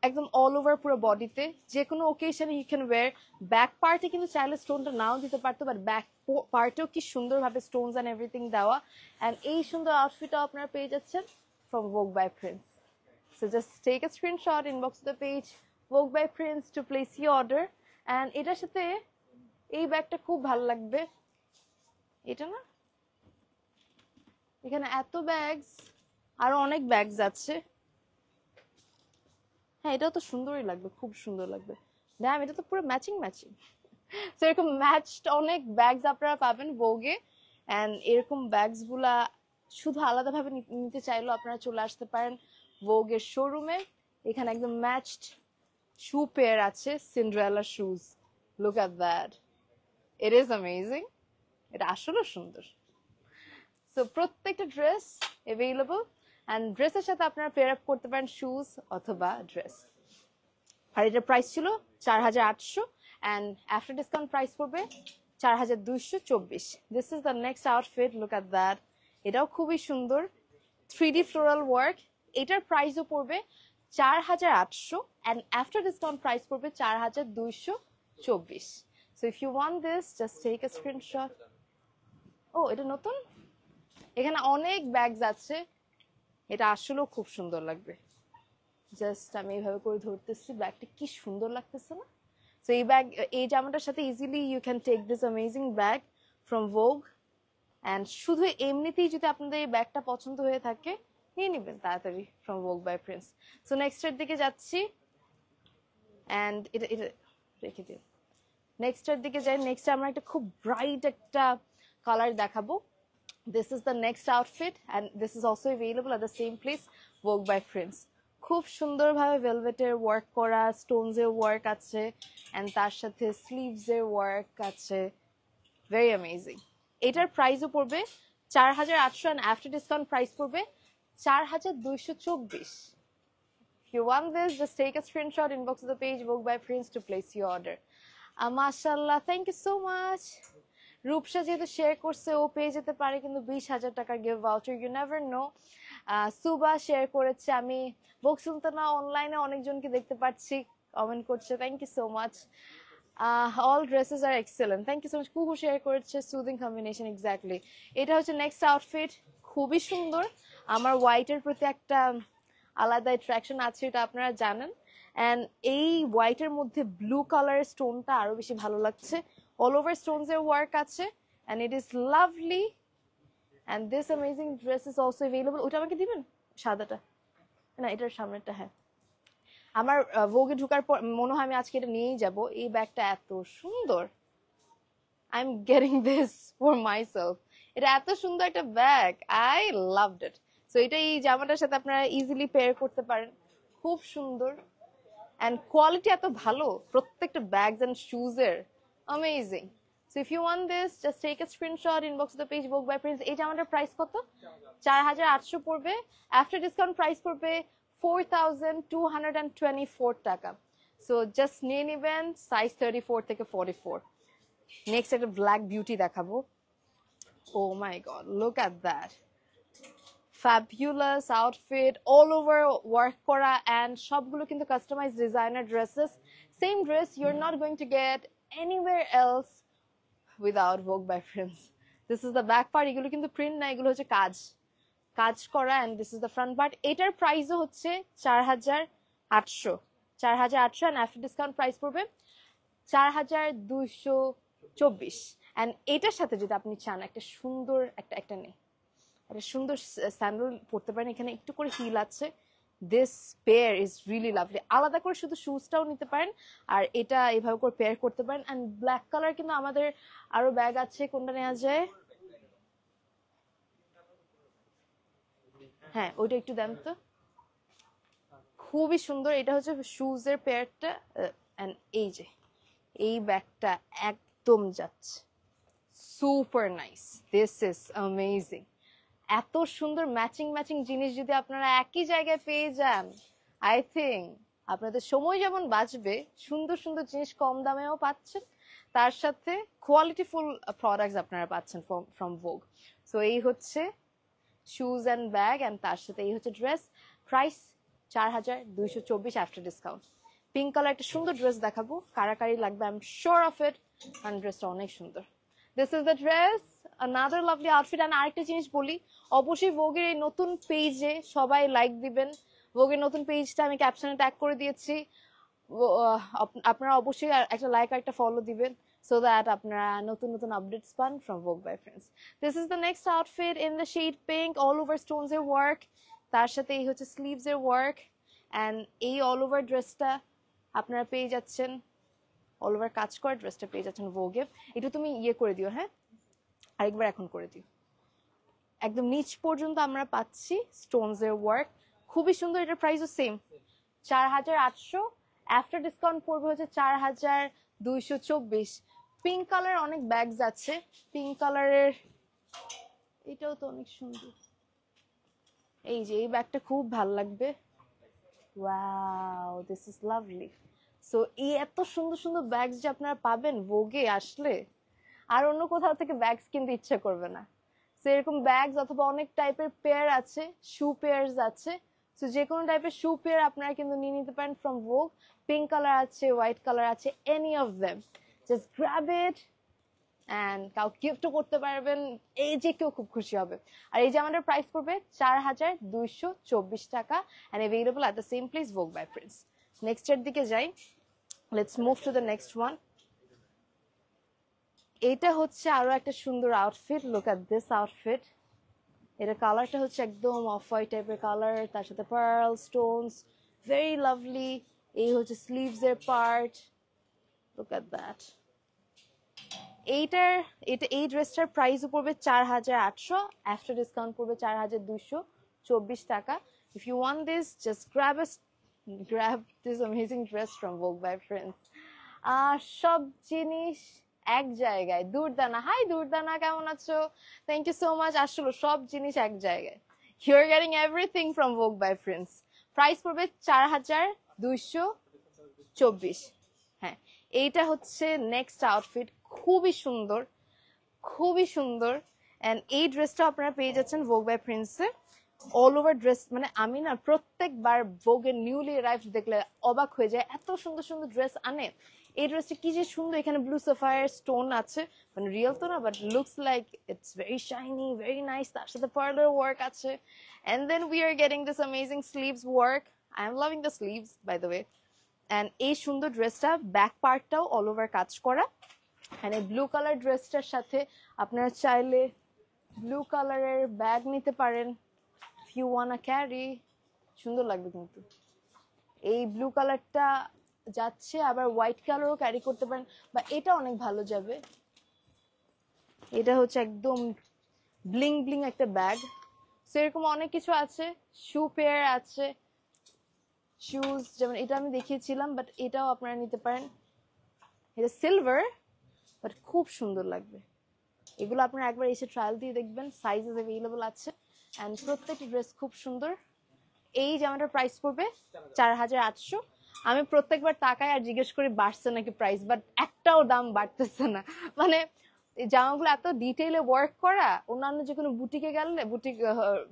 একদম অল ওভার পুরো বডিতে, যে কোনো ওকেশনে ইউ ক্যান ওয়্যার। ব্যাক পার্টে কিন্তু চাইলে স্টোনটা নাও দিতে পারতো, বাট ব্যাক পার্টেও কি সুন্দরভাবে স্টোনস অ্যান্ড এভরিথিং দেওয়া। অ্যান্ড এই সুন্দর আউটফিটটাও আপনারা পেয়ে যাচ্ছেন from Vogue by Prince. So just take a screenshot, inbox the page Vogue by Prince to place your order. And এটার সাথে এই ব্যাগটা খুব ভালো লাগবে। এটা না, এখানে এত ব্যাগস, আরো অনেক ব্যাগস আছে। হ্যাঁ, এটাও তো সুন্দরই লাগবে, খুব সুন্দর লাগবে। ড্যাম, এটা তো পুরো ম্যাচিং ম্যাচিং। সো এরকম ম্যাচড অনেক ব্যাগস আপনারা পাবেন ভোগে। অ্যান্ড এরকম ব্যাগস গুলা শুধু আলাদাভাবে নিতে চাইলেও আপনারা চলে আসতে পারেন ভোগের শোরুমে। এখানে একদম ম্যাচড শু পেয়ার আছে, Cinderella shoes. Look at that, it is amazing. এটা আসলে সুন্দর। সো প্রত্যেকটা ড্রেস অ্যাভেলেবল, অ্যান্ড ড্রেসের সাথে আপনারা পেয়ার আপ করতে পারেন শুজ অথবা ড্রেস। আর এটার প্রাইস ছিল 4800, অ্যান্ড আফটার ডিসকাউন্ট প্রাইস পড়বে 4224। This is the next outfit, look at that. এটাও খুবই সুন্দর, 3D ফ্লোরাল ওয়ার্ক। এটার প্রাইসও পড়বে 4800, অ্যান্ড আফটার ডিসকাউন্ট প্রাইস পড়বে 4224। So if you want this, just take a screenshot. ও, এটা নতুন, এখানে অনেক ব্যাগস আছে। এটা আসলেও খুব সুন্দর লাগবে। জাস্ট আমি এইভাবে করে ধরতেছি, ব্যাগটা কি সুন্দর লাগতেছে না? সো এই ব্যাগ, এই জামাটার সাথে easily you can take this amazing bag from Vogue. And শুধু এমনিতেই যদি আপনাদের এই ব্যাগটা পছন্দ হয়ে থাকে, নিয়ে নেবেন তাড়াতাড়ি from Vogue by Prince. So নেক্সটের দিকে যাচ্ছি, অ্যান্ড এটা এটা রেখে দিন। নেক্সটের দিকে যাই। নেক্সট আমরা একটা খুব ব্রাইট একটা কালার দেখাবো। This is the next outfit, and this is also available at the same place, ভোগ বাই প্রিন্স। খুব সুন্দরভাবে ভেলভেটের ওয়ার্ক করা, স্টোনস এর ওয়ার্ক আছে, অ্যান্ড তার সাথে স্লিভস এর ওয়ার্ক আছে। Very amazing. এটার প্রাইসও পড়বে 4800, অ্যান্ড আফটার ডিসকাউন্ট প্রাইস পড়বে 4224। If you want this, just take a screenshot, inbox the page Vogue by Prince to place your order. Mashallah, thank you so much. Rupsa যেহেতু share করছে, ও পেয়ে যেতে পারে কিন্তু 20,000 টাকার gift voucher, you never know. Suba share করেছে, আমি ভোগ সুলতানা অনলাইনে অনেকজনকে দেখতে পাচ্ছি কমেন্ট করছে, thank you so much. All dresses are excellent, thank you so much. Kuhu share করেছে, সুদিং কম্বিনেশন, এক্স্যাক্টলি। এটা হচ্ছে নেক্সট আউটফিট, খুবই সুন্দর। আমার হোয়াইটের প্রতি একটা আলাদা অ্যাট্রাকশন আছে, এটা আপনারা জানেন। অ্যান্ড এই হোয়াইটের মধ্যে ব্লু কালারের স্টোনটা আরো বেশি ভালো লাগছে। অল ওভার স্টোনস এর ওয়ার্ক আছে, and it is lovely. And this amazing dress is also available. ওটা আমাকে দিবেন, সাদাটা না, এটার সামনেরটা। হ্যাঁ, আমার ভোগে ঢুকার পর মনে হয় আমি আজকে এটা নিয়েই যাব। এই ব্যাগটা এত সুন্দর, I am getting this for myself. এটা এত সুন্দর একটা ব্যাগ, আই লাভড ইট। সো এটা এই জামাটার সাথে আপনারা ইজিলি পেয়ার করতে পারেন, খুব সুন্দর। অ্যান্ড কোয়ালিটি এত ভালো প্রত্যেকটা ব্যাগস অ্যান্ড শুজ এর, amazing. So if you want this, just take a screenshot, inbox the page Vogue by Prince. এই জামাটার প্রাইস কত? 4800 পড়বে, আফটার ডিসকাউন্ট প্রাইস পড়বে 4224 টাকা। সো জাস্ট নিয়ে নেবেন, সাইজ 34 থেকে 44। নেক্সট একটা ব্ল্যাক বিউটি দেখাবো। Oh my god, look at that, fabulous outfit, all over work kora, and সবগুলো কিন্তু customized designer dresses. Same dress you're not going to get anywhere else without Vogue by Prince. This is the back part, এগুলো কিন্তু print না, এগুলো হচ্ছে কাজ করা, and this is the front part. এটার প্রাইসও হচ্ছে 4800, and after discount প্রাইস পড়বে 4224। and এটার সাথে যদি আপনি চান একটা সুন্দর একটা নেই, একটা সুন্দর স্যান্ডেল পরতে পারেন, এখানে একটু করে হিল আছে। This pair is really lovely. আলাদা করে শুধু শুজটাও নিতে পারেন, আর এটা এইভাবে করে পেয়ার করতে পারেন। অ্যান্ড ব্ল্যাক কালার কিন্তু আমাদের আরো ব্যাগ আছে, কোনটা নেওয়া যায়? হ্যাঁ, ওইটা একটু দেন তো, খুবই সুন্দর। এটা হচ্ছে শুজের পেয়ারটা, এন্ড এই যে এই ব্যাগটা একদম যাচ্ছে, super nice. This is amazing. এত সুন্দর ম্যাচিং জিনিস যদি আপনারা একই জায়গায় পেয়ে যান, আই থিঙ্ক আপনাদের সময় যেমন বাঁচবে, সুন্দর জিনিস কম দামেও পাচ্ছেন, তার সাথে কোয়ালিটিফুল প্রোডাক্টস আপনারা পাচ্ছেন ফ্রম ভোগ। সো এই হচ্ছে শুজ অ্যান্ড ব্যাগ, অ্যান্ড তার সাথে এই হচ্ছে dress. Price 4224 after discount. Pink colour একটা সুন্দর ড্রেস দেখাবো, কারাকারি লাগবে, I am sure of it. And ড্রেসটা অনেক সুন্দর। This is the dress, another lovely outfit. And আরেকটা জিনিস বলি, অবশ্যই ভোগের এই নতুন পেজে সবাই লাইক দিবেন। ভোগের নতুন পেজটা আমি ক্যাপশনে ট্যাগ করে দিয়েছি, আপনারা অবশ্যই একটা লাইক আর একটা ফলো দিবেন, so that আপনারা নতুন নতুন আপডেটস পান from Vogue by Friends. This is the next outfit in the shade pink, all over stones এর work, তার সাথে এই হচ্ছে স্লিভস এর ওয়ার্ক। অ্যান্ড এই অল ওভার ড্রেসটা আপনারা পেয়ে যাচ্ছেন, অল ওভার কাজ করা ড্রেসটা পেয়ে যাচ্ছেন ভোগে। একটু তুমি ইয়ে করে দিও, হ্যাঁ আরেকবার এখন করে দিও। একদম নিচ পর্যন্ত আমরা পাচ্ছি স্টোনস এর ওয়ার্ক, খুবই সুন্দর। এটার প্রাইসও সেম 4800, আফটার ডিসকাউন্ট পড়বে হচ্ছে 4224। পিঙ্ক কালার অনেক ব্যাগস আছে, পিঙ্ক কালারের এটাও তো অনেক সুন্দর। এই যে এই ব্যাগটা খুব ভাল লাগবে, wow this is lovely. So এই এত সুন্দর সুন্দর ব্যাগস যে আপনারা পাবেন ভোগে আসলে, আর অন্য কোথাও থেকে ব্যাগস কিনতে ইচ্ছা করবে না। সো এরকম ব্যাগস অথবা অনেক টাইপের পেয়ার আছে, শু পেয়ার্স আছে, সো যে কোনো টাইপের শু পেয়ার আপনারা কিন্তু নিয়ে নিতে পারেন ফ্রম ভোগ। পিঙ্ক কালার আছে, হোয়াইট কালার আছে, any of them, just grab it and কাউ গিফটও করতে পারবেন, এই যে কেউ খুব খুশি হবে। আর এই যে আমাদের প্রাইস পড়বে 4224 টাকা, and available at the same place ভোগ বাই ফ্রেন্ডস। নেক্সট এর দিকে যাই, let's move to the next one. এইটা হচ্ছে আরো একটা সুন্দর outfit, look at this outfit. এটা কালারটা হচ্ছে একদম অফ হোয়াইট টাইপের কালার, তার সাথে পার্ল স্টোনস, ভেরি লাভলি। এই হচ্ছে স্লিভস এর পার্ট, লুক এট দ্যাট। এই ড্রেসটার প্রাইস পড়বে 4800, আফটার ডিসকাউন্ট পড়বে 4224 টাকা। If you want this, just grab this amazing dress from Vogue by Friends. সব জিনিস এক জায়গায়, দুর্দানা, হাই দুর্দানা কেমন আছো, থ্যাংক ইউ সো মাচ। আসলে সব জিনিস এক জায়গায়, you are getting everything from Vogue by Friends। Price পড়বে 4224। হ্যাঁ, এইটা হচ্ছে নেক্সট আউটফিট, খুবই সুন্দর, খুবই সুন্দর। অ্যান্ড এই ড্রেসটা আপনারা পেয়ে যাচ্ছেন Vogue by Friends A all over dress. মানে আমি না প্রত্যেকবার ভোগের নিউলি অ্যারাইভ দেখলে অবাক হয়ে যায়, এত সুন্দর সুন্দর ড্রেস আনে। এই ড্রেসটা কি যে সুন্দর, এখানে ব্লু সাফায়ার স্টোন আছে, মানে রিয়েল তো না but looks like it's very shiny, very nice. তার সাথে পার্লার ওয়ার্ক আছে, and then we are getting this amazing sleeves work. I am loving the sleeves by the way. And এই সুন্দর ড্রেসটা ব্যাক পার্টটাও অল ওভার কাজ করা। And এই blue colour ড্রেসটার সাথে আপনারা চাইলে ব্লু কালারের ব্যাগ নিতে পারেন, ইফ ইউ ওয়ানা ক্যারি, সুন্দর লাগবে কিন্তু। এই ব্লু কালারটা যাচ্ছে, আবার হোয়াইট কালারও ক্যারি করতে পারেন, বা এটা অনেক ভালো যাবে। এটা হচ্ছে একদম ব্লিং ব্লিং একটা ব্যাগ। সেরকম অনেক কিছু আছে, শু পেয়ার আছে, শুজ যেমন এটা আমি দেখিয়েছিলাম, বাট এটাও আপনারা নিতে পারেন। এটা সিলভার বাট খুব সুন্দর লাগবে। এগুলো আপনারা একবার এসে ট্রায়াল দিয়ে দেখবেন, সাইজেস অ্যাভেলেবল আছে, অ্যান্ড প্রত্যেকটি ড্রেস খুব সুন্দর। এই জামাটার প্রাইস পড়বে 4800। আমি প্রত্যেকবার তাকাই আর জিজ্ঞেস করি বাড়ছে নাকি প্রাইস, বাট একটাও দাম বাড়তেছে না। মানে এই জামাগুলো এত ডিটেইলে ওয়ার্ক করা, অন্যান্য যে কোনো বুটিকে গেলে, বুটিক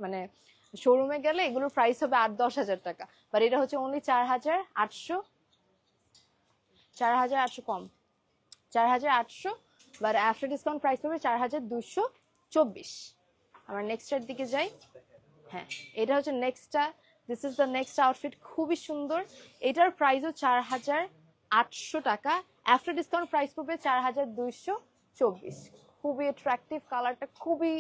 মানে শোরুমে গেলে এগুলোর প্রাইস হবে 8-10 হাজার টাকা, বাট এটা হচ্ছে only 4800। 4800 com, 4800, but after discount price পড়বে 4224। আমরা নেক্সট এর দিকে যাই। হ্যাঁ, এটা হচ্ছে নেক্সটটা, this is the next outfit, খুবই সুন্দর। এটার প্রাইসও 4800 টাকা, আফটার ডিসকাউন্ট প্রাইস পড়বে 4224। খুবই অ্যাট্রাকটিভ, কালারটা খুবই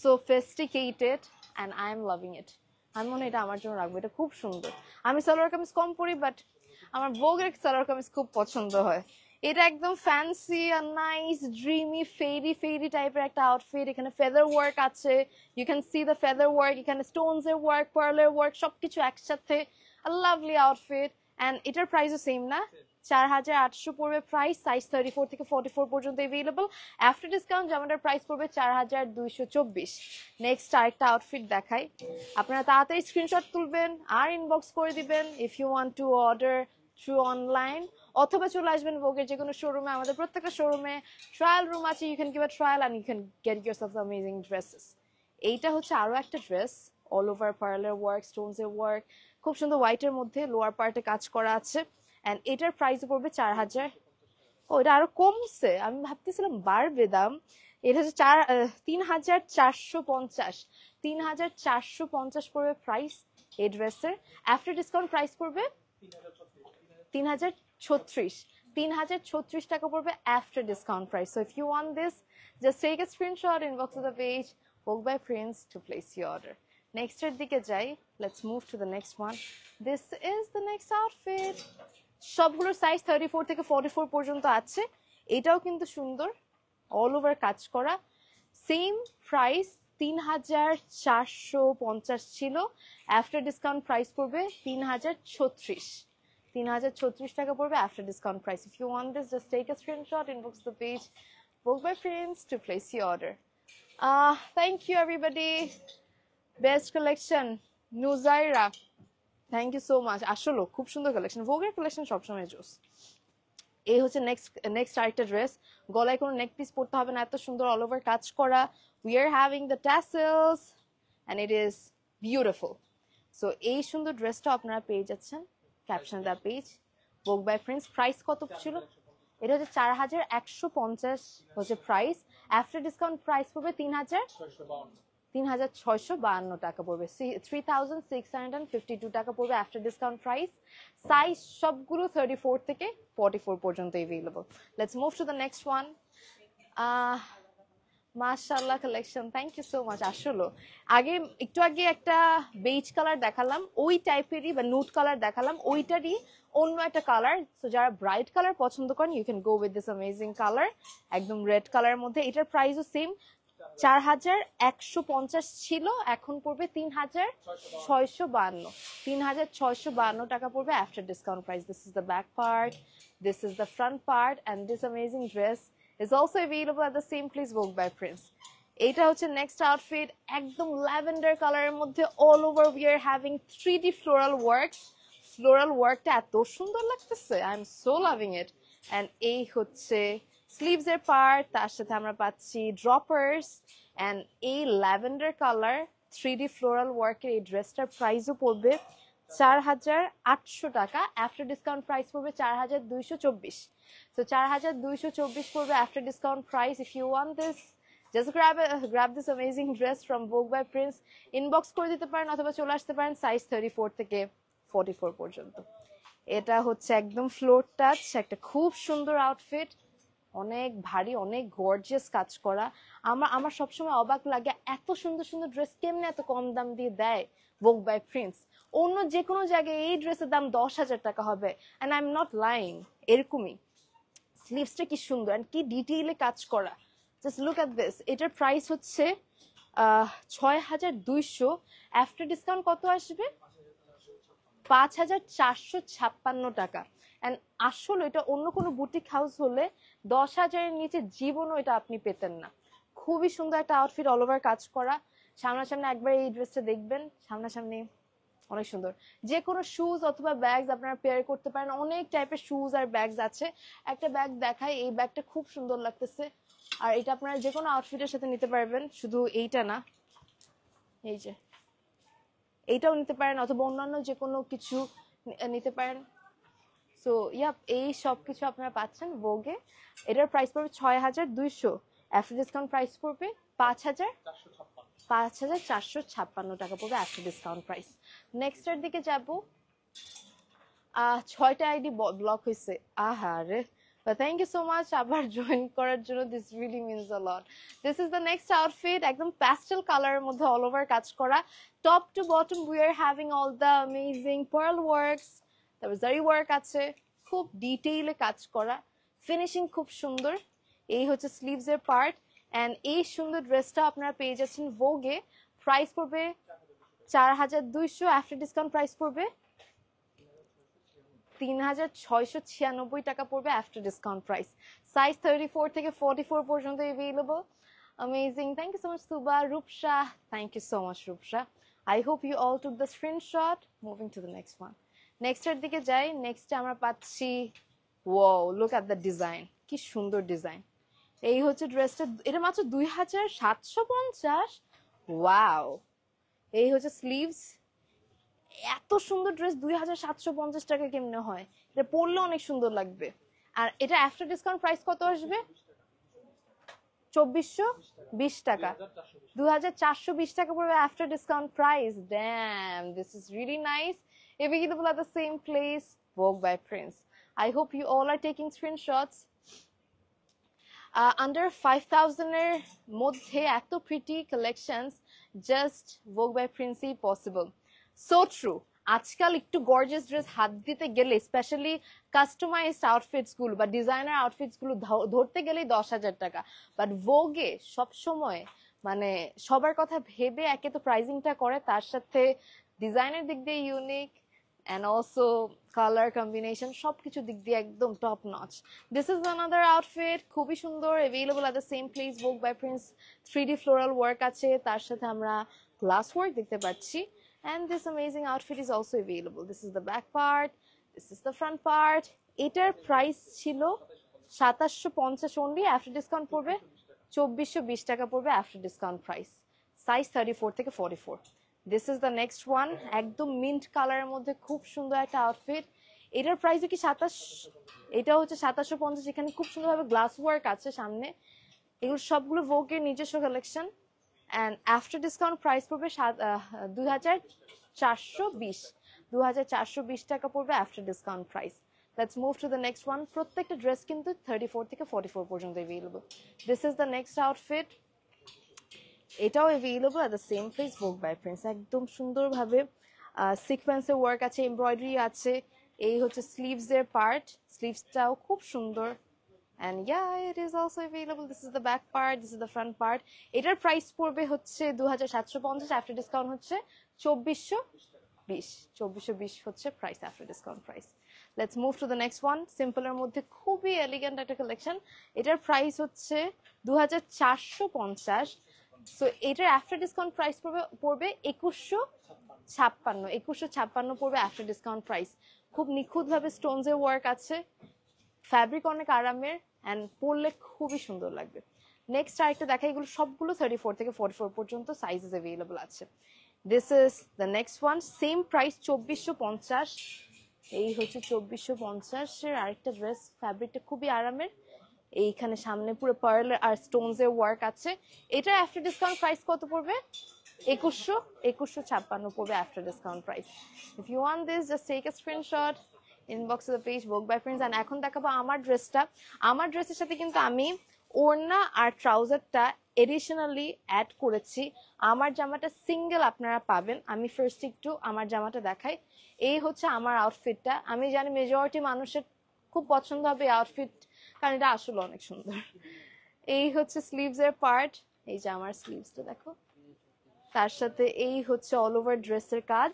sophisticated, and I am loving it. আমি মনে হয় এটা আমার জন্য রাখবো, এটা খুব সুন্দর। আমি সালোয়ার কামিজ কম পরি, বাট আমার ভোগের সালোয়ার কামিজ খুব পছন্দ হয়। এটা একদম ফ্যান্সি আর নাইস ড্রিমি ফেরি ফেরি টাইপের একটা আউটফিট। এখানে ফেদার ওয়ার্ক আছে, you can see the feather work, এখানে স্টোনস এর ওয়ার্ক, পার্লের ওয়ার্ক, সবকিছু একসাথে, লাভলি আউটফিট। অ্যান্ড এটার প্রাইসও সেম না, 4800 পড়বে প্রাইস, সাইজ 34 থেকে 44 পর্যন্ত অ্যাভেলেবল। আফটার ডিসকাউন্ট জামাটার প্রাইস পড়বে 4224। নেক্সট আরেকটা আউটফিট দেখাই, আপনারা তাড়াতাড়ি স্ক্রিনশট তুলবেন আর ইনবক্স করে দিবেন if you want to order through online, অথবা চলে আসবেন ভোগের যে কোনো শোরুমে। আমাদের প্রত্যেকটা শোরুমে ট্রায়াল রুম আছে, you can give a trial and you can get yourself amazing dresses. এইটা হচ্ছে আরো একটা ড্রেস, অল ওভার পার্লার ওয়ার্ক, স্টোনস এর ওয়ার্ক, খুব সুন্দর হোয়াইটের মধ্যে লোয়ার পার্টে কাজ করা আছে। এন্ড এটার প্রাইস পড়বে 4000। ও এটা আরো কমছে, আমি ভাবতেছিলাম বাড়বে দাম। এটা হচ্ছে 3450, 3450 পড়বে প্রাইস এই ড্রেসের। আফটার ডিসকাউন্ট প্রাইস পড়বে 3036, 3036 টাকা পড়বে after discount price. So if you want this, just take a screenshot, inbox to the page Vogue by Prince to place your order. Next এর দিকে যাই, let's move to the next one. This is the next outfit. সবগুলোর size 34 থেকে 44 পর্যন্ত আছে। এটাও কিন্তু সুন্দর, অল ওভার কাজ করা। সেম প্রাইস 3450 ছিল, আফটার ডিসকাউন্ট প্রাইস পড়বে 3036, 3036 টাকা পড়বে after discount price. If you want this, just take a screenshot, inbox the page Vogue by Prince to place your order. Thank you everybody. Best collection, Nuzaira. Thank you so much. আসলে খুব সুন্দর collection, ভোগের collection সবসময় জোস। এই হচ্ছে next আরেকটা dress, গলায় কোনো নেক পিস পড়তে হবে না, এত সুন্দর অল ওভার কাজ করা। We are having the tassels and it is beautiful. So এই সুন্দর ড্রেসটা আপনারা পেয়ে যাচ্ছেন caption the page Vogue by Prince। Price কত ছিল? এটা হচ্ছে 4150 হচ্ছে প্রাইস, আফটার ডিসকাউন্ট প্রাইস পড়বে 3652 টাকা পড়বে, 3652 টাকা পড়বে আফটার ডিসকাউন্ট প্রাইস। সাইজ সবগুলো 34 থেকে 44 পর্যন্ত available. Let's move to the next one. মাশাআল্লাহ collection, thank you so much. আসলে একটু আগে একটা বেজ কালার দেখালাম, ওই টাইপেরই বা নুট কালার দেখালাম, ওইটারই অন্য একটা কালার। সো যারা ব্রাইট কালার পছন্দ করেন, you can go with this amazing colour, একদম রেড কালারের মধ্যে। এটার প্রাইসও সেম, 4150 ছিল, এখন পড়বে 3652, 3652 টাকা পড়বে after discount price. This is the back part, this is the front part, and this amazing dress is also available at the same place, Vogue by Prince. এটা হচ্ছে নেক্সট আউটফিট, একদম ল্যাভেন্ডার কালারের মধ্যে all over we are having 3D floral works. Floral ওয়ার্কটা এত সুন্দর লাগতেছে, I am so loving it. And এই হচ্ছে স্লিভস এর পার্ট, তার সাথে আমরা পাচ্ছি ড্রপার্স। এন্ড এই ল্যাভেন্ডার কালার 3D ফ্লোরাল ওয়ার্কের এই ড্রেসটার প্রাইসও পড়বে 4800 টাকা, আফটার ডিসকাউন্ট প্রাইস পড়বে 4224। So 4224 পড়বে after discount price. If you want this, just grab this amazing dress from Vogue by Prince. Inbox করে দিতে পারেন অথবা চলে আসতে পারেন সাইজ 34 থেকে 44 পর্যন্ত। এটা হচ্ছে একদম ফ্লোর টাচ, একটা খুব সুন্দর আউটফিট, অনেক ভারী, অনেক গর্জিয়াস কাজ করা। আমার সবসময় অবাক লাগে এত সুন্দর সুন্দর ড্রেস কেমনে এত কম দাম দিয়ে দেয় Vogue by Prince। অন্য যে কোনো জায়গায় এই ড্রেসের দাম 10,000 টাকা হবে, and I'm not lying, এরকমই। স্লিভসটা কি সুন্দর এন্ড কি ডিটেইলে কাজ করা, জাস্ট লুক এট দিস। এটার প্রাইস হচ্ছে 6200, আফটার ডিসকাউন্ট কত আসবে? 5456 টাকা। এন্ড আসলে এটা অন্য কোনো বুটিক হাউস হলে 10,000 এর নিচে জীবনও এটা আপনি পেতেন না। খুবই সুন্দর একটা আউটফিট, অল ওভার কাজ করা। সামনাসামনি একবার এই ড্রেসটা দেখবেন, সামনাসামনি অনেক সুন্দর। যে কোনো শুজ অথবা ব্যাগস আপনারা পেয়ার করতে পারেন, অনেক টাইপের শুজ আর ব্যাগস আছে। একটা ব্যাগ দেখাই, এই ব্যাগটা খুব সুন্দর লাগতেছে, আর এটা আপনারা যে কোনো আউটফিটের সাথে নিতে পারবেন, শুধু এইটা না, এই যে এইটাও নিতে পারেন অথবা অন্যান্য যে কোনো কিছু নিতে পারেন। সো ইয়াপ, এই সব কিছু আপনারা পাচ্ছেন ভোগে। এটার প্রাইস পড়বে 6200, আফটার ডিসকাউন্ট প্রাইস পড়বে 5456 টাকা পড়বে আফটার ডিসকাউন্ট প্রাইস। নেক্সট এর দিকে যাব। 6টা আইডি ব্লক হয়েছে, আহারে, but thank you so much আবার জয়েন করার জন্য, this really means a lot. This is the next outfit, একদম প্যাস্টেল কালারের মধ্যে অল ওভার কাজ করা, top to bottom we are having all the amazing pearl works, তারপর জারি ওয়ার্ক আছে, খুব ডিটেইলে কাজ করা, ফিনিশিং খুব সুন্দর। এই হচ্ছে স্লিভস এর পার্ট, এন্ড এই সুন্দর ড্রেসটা আপনারা পেয়ে যাচ্ছেন ভোগে। প্রাইস পড়বে 4200, আফটার ডিসকাউন্ট প্রাইস পড়বে 3696 টাকা পড়বে আফটার ডিসকাউন্ট প্রাইস। সাইজ 34 থেকে 44 পর্যন্ত available. Amazing, thank you so much Suba, Rupsa, thank you so much Rupsa. I hope you all took the screenshot. Moving to the next one. Next এর দিকে যাই। নেক্সটে আমরা পাচ্ছি, wow, look at the design, কি সুন্দর ডিজাইন। এই হচ্ছে ড্রেসটা, এটা মাত্র 2750। ওয়াও, এই হচ্ছে স্লিভস। এত সুন্দর ড্রেস 2750 টাকা কেমনে হয়? এটা পরলে অনেক সুন্দর লাগবে। আর এটা আফটার ডিসকাউন্ট প্রাইস কত আসবে? 2420 টাকা, 2420 টাকা পড়বে after discount price. Damn, this is really nice. Available at the same place, Vogue by Prince. I hope you all are taking screenshots. Under 5000 এর মধ্যে এত pretty collections just Vogue by Prince E possible. So true. আজকাল একটু gorgeous dress হাত দিতে গেলে, specially customised outfits গুলো বা ডিজাইনার আউটফিটস গুলো ধরতে গেলেই 10,000 টাকা। বাট ভোগে সবসময় মানে সবার কথা ভেবে একে তো প্রাইজিংটা করে, তার সাথে ডিজাইনের দিক দিয়ে unique and also color combination সবকিছু দিক দিয়ে একদম top notch. This is another outfit, খুবই সুন্দর, available at the same place, Vogue by Prince. 3D floral work আছে, তার সাথে আমরা glass work দেখতে পাচ্ছি। And this amazing outfit is also available. This is the back part, this is the front part. এটার price ছিল 2750 only, after discount পড়বে 2420 টাকা পড়বে after discount price. Size 34 থেকে 44. This is the next one, একদম mint কালারের মধ্যে খুব সুন্দর একটা আউটফিট। এটার প্রাইস কি 27, এটা হচ্ছে 2750। এখানে খুব সুন্দরভাবে গ্লাস ওয়ার্ক আছে সামনে। এগুলো সবগুলো ভোগের নিজস্ব collection. And after discount price পড়বে 2420 টাকা পড়বে after discount price. Let's move to the next one. প্রত্যেকটা ড্রেস কিন্তু 34 থেকে 44 পর্যন্ত available. This is the next outfit. এটাও available at the same place, Vogue by Prince. একদম সুন্দরভাবে সিকোয়েন্সের ওয়ার্ক আছে, এমব্রয়ডারি আছে। এই হচ্ছে স্লিভস এর পার্ট, স্লিভসটাও খুব সুন্দর। And yeah, it is also available. This is the back part, this is the front part. এটার প্রাইস পড়বে হচ্ছে 2750, আফটার ডিসকাউন্ট হচ্ছে 2420 হচ্ছে price, after discount price. Let's move to the next one. Simple এর মধ্যে খুবই এলিগেন্ট একটা collection. এটার প্রাইস হচ্ছে 2450। সো এটার আফটার ডিসকাউন্ট প্রাইস পড়বে 2156 পড়বে আফটার ডিসকাউন্ট প্রাইস। খুব নিখুঁত ভাবে স্টোনস এর ওয়ার্ক আছে, ফ্যাব্রিক অনেক আরামের, এন্ড পরলে খুবই সুন্দর লাগবে। নেক্সট আরেকটা দেখা, এগুলো সবগুলো 34 থেকে 44 পর্যন্ত সাইজেস अवेलेबल আছে। This is the next one, same price 2450। এই হচ্ছে 2450 এর আরেকটা ড্রেস, ফ্যাব্রিকটা খুবই আরামের। এইখানে সামনে পুরো পার্ল আর স্টোনস এর ওয়ার্ক আছে। এটা আফটার ডিসকাউন্ট প্রাইস কত পড়বে? 2156 পড়বে after discount price. If you want this, just take a screenshot, inbox the page Vogue by Prince। and এখন দেখাবো আমার ড্রেসটা। আমার ড্রেসের সাথে কিন্তু আমি ওড়না আর ট্রাউজারটা এডিশনালি অ্যাড করেছি। আমার জামাটা সিঙ্গেল আপনারা পাবেন। আমি ফার্স্ট একটু আমার জামাটা দেখাই। এই হচ্ছে আমার আউটফিটটা। আমি জানি মেজরিটি মানুষের খুব পছন্দ হবে এই আউটফিট, কারণ এটা আসলে অনেক সুন্দর। এই হচ্ছে স্লিভস এর পার্ট, এই যে আমার স্লিভসটা দেখো, তার সাথে এই হচ্ছে অল ওভার ড্রেসের কাজ,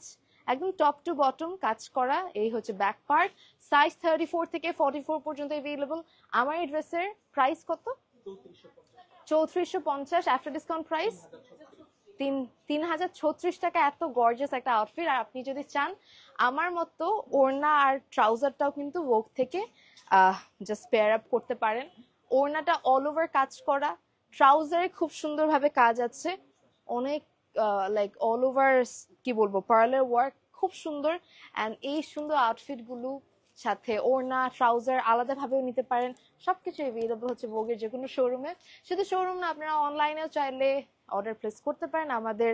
একদম টপ টু বটম কাজ করা। এই হচ্ছে ব্যাক পার্ট, সাইজ 34 থেকে 44 পর্যন্ত अवेलेबल। আমার এই ড্রেসের প্রাইস কত? 3450, আফটার ডিসকাউন্ট প্রাইস 3036 টাকা। এত গর্জিয়াস একটা আউটফিট। আর আপনি যদি চান আমার মতো ওড়না আর ট্রাউজারটাও কিন্তু ভোগ থেকে জাস্ট পেয়ার আপ করতে পারেন। ওড়নাটা অল ওভার কাজ করা, ট্রাউজারে খুব সুন্দরভাবে কাজ আছে, অনেক লাইক অল ওভার কি বলবো পার্লার ওয়ার্ক খুব সুন্দর। এন্ড এই সুন্দর আউটফিট গুলো সাথে ওড়না ট্রাউজার আলাদাভাবেও নিতে পারেন। সবকিছু अवेलेबल হচ্ছে ভোগের যে কোনো শোরুমে। শুধু শোরুম না, আপনারা অনলাইনেও চাইলে অর্ডার প্লেস করতে পারেন। আমাদের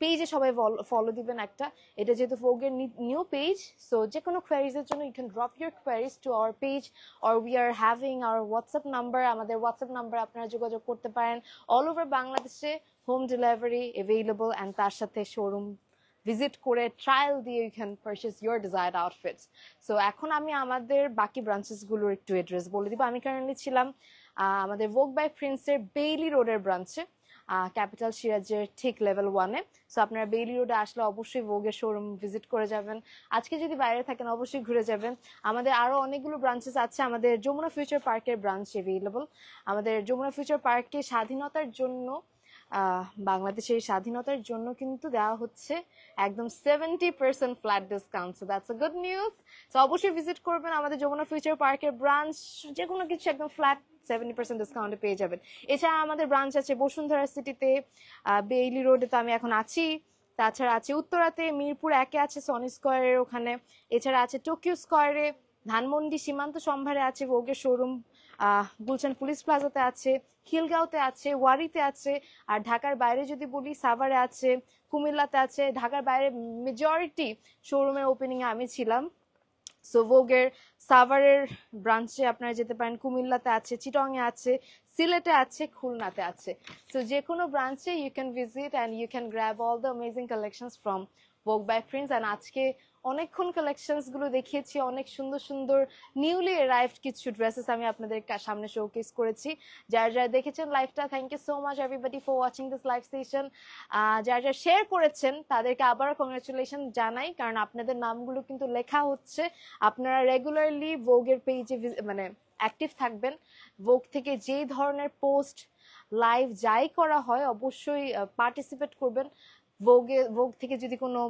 পেজে সবাই ফলো দিবেন একটা, এটা যেহেতু ভোগের নিউ পেজ, সো যে কোনো কোয়ারিজ এর জন্য you can drop your queries to our page, or we are having our WhatsApp number. আমাদের হোয়াটসঅ্যাপ নাম্বার আপনারা যোগাযোগ করতে পারেন। অল ওভার বাংলাদেশে হোম ডেলিভারি अवेलेबल, এন্ড তার সাথে শোরুম ভিজিট করে ট্রায়াল দিয়ে you can purchase your desired outfits. So এখন আমি আমাদের বাকি ব্রাঞ্চেস গুলোর একটু অ্যাড্রেস বলে দিব। আমি কারেন্টলি ছিলাম আমাদের ভোগ বাই প্রিন্সের বেইলি রোডের ব্রাঞ্চে, ক্যাপিটাল সিরাজের ঠিক লেভেল 1-এ। সো আপনারা বেইলি রোডে আসলে অবশ্যই ভোগের শোরুম ভিজিট করে যাবেন। আজকে যদি বাইরে থাকেন অবশ্যই ঘুরে যাবেন। আমাদের আরো অনেকগুলো ব্রাঞ্চেস আছে। আমাদের যমুনা ফিউচার পার্কের ব্রাঞ্চ अवेलेबल। আমাদের যমুনা ফিউচার পার্কে স্বাধীনতার জন্য বাংলাদেশের স্বাধীনতার জন্য কিন্তু দেওয়া হচ্ছে একদম 70% flat discount. So that's a good news. So অবশ্যই ভিজিট করবেন আমাদের যমুনা ফিউচার পার্কের ব্রাঞ্চ, যে কোনো কিছু একদম ফ্ল্যাট 70% ডিসকাউন্টে পেয়ে যাবেন। এছাড়া আমাদের ব্রাঞ্চ আছে বসুন্ধরা সিটিতে, বেইলি রোডে তো আমি এখন আছি, তাছাড়া আছে উত্তরাতে মিরপুর 1-এ আছে সনি স্কয়ারের ওখানে, এছাড়া আছে টোকিও স্কয়ারে, ধানমন্ডি সীমান্ত সম্ভারে আছে ভোগের শোরুম, গুলশান পুলিশ প্লাজাতে আছে, খিলগাঁওতে আছে, ওয়ারিতে আছে, আর ঢাকার বাইরে যদি বলি সাভারে আছে, কুমিল্লাতে আছে। ঢাকার বাইরে মেজরিটি শোরুমের ওপেনিং এ আমি ছিলাম। সো ভোগের সাভারের ব্রাঞ্চে আপনারা যেতে পারেন, কুমিল্লাতে আছে, চিটং এ আছে, সিলেটে আছে, খুলনাতে আছে। সো যে কোনো ব্রাঞ্চে you can visit and you can grab all the amazing collections from Vogue by Prince. And আজকে অনেকক্ষণ কালেকশনস গুলো দেখিয়েছি, অনেক সুন্দর সুন্দর নিউলি অ্যারাইভড কিছু ড্রেসেস আমি আপনাদের সামনে শোকেস করেছি। যারা যারা দেখেছেন লাইভটা, thank you so much everybody for watching this live session. যারা যারা শেয়ার করেছেন তাদেরকে আবার কংগ্রেচুলেশন জানাই, কারণ আপনাদের নামগুলো কিন্তু লেখা হচ্ছে। আপনারা রেগুলারলি ভোগের পেজে মানে অ্যাক্টিভ থাকবেন। ভোগ থেকে যেই ধরনের পোস্ট লাইভ যাই করা হয় অবশ্যই পার্টিসিপেট করবেন। ভোগ থেকে যদি কোনো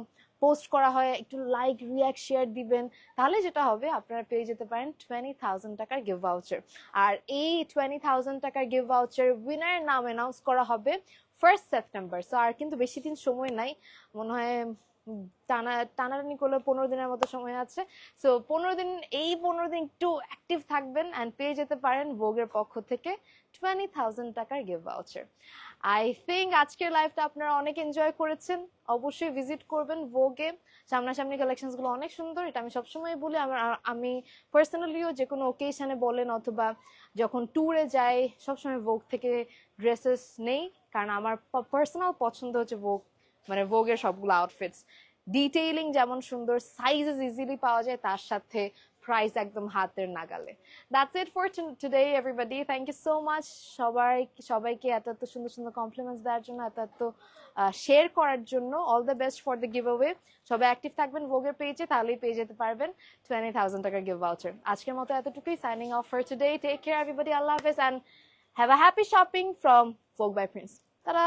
পোস্ট করা হয় একটু লাইক রিয়াক্ট শেয়ার দিবেন, তাহলে যেটা হবে আপনারা পেয়ে যেতে পারেন 20,000 টাকার গিফট ভাউচার। আর এই 20,000 টাকার গিফট ভাউচার উইনারের নাম অ্যানাউন্স করা হবে 1 সেপ্টেম্বর। সো আর কিন্তু বেশি দিন সময় নাই, মনে হয় টানাটানি করলে 15 দিনের মতো সময় আছে। সো 15 দিন, এই 15 দিন একটু অ্যাক্টিভ থাকবেন অ্যান্ড পেয়ে যেতে পারেন ভোগের পক্ষ থেকে 20,000 টাকার গিফট ভাউচার। আই থিঙ্ক আজকের লাইভটা আপনারা অনেক এনজয় করেছেন। অবশ্যই ভিজিট করবেন ভোগে, সামনাসামনি কালেকশনস গুলো অনেক সুন্দর, এটা আমি সবসময় বলি। আমি পার্সোনালিও যে কোনো ওকেশনে বলেন অথবা যখন ট্যুরে যাই সবসময় ভোগ থেকে ড্রেসেস নেই, কারণ আমার পার্সোনাল পছন্দ হচ্ছে ভোগ, মানে ভোগের সবগুলো আউটফিটস ডিটেইলিং যেমন সুন্দর, সাইজেস ইজিলি পাওয়া যায়, তার সাথে প্রাইস একদম হাতের নাগালে। That's it for today everybody, thank you so much সবাইকে এত এত সুন্দর সুন্দর কমপ্লিমেন্টস দেওয়ার জন্য, এত এত শেয়ার করার জন্য। All the best for the give away. সবাই অ্যাক্টিভ থাকবেন ভোগের পেজে, তাহলেই পেয়ে যেতে পারবেন 20,000 টাকার গিভ ভাউচার। আজকের মতো এতটুকুই, signing off for today. Take care everybody, আল্লাহ হাফেজ, and have a happy shopping from Vogue by Prince. তারা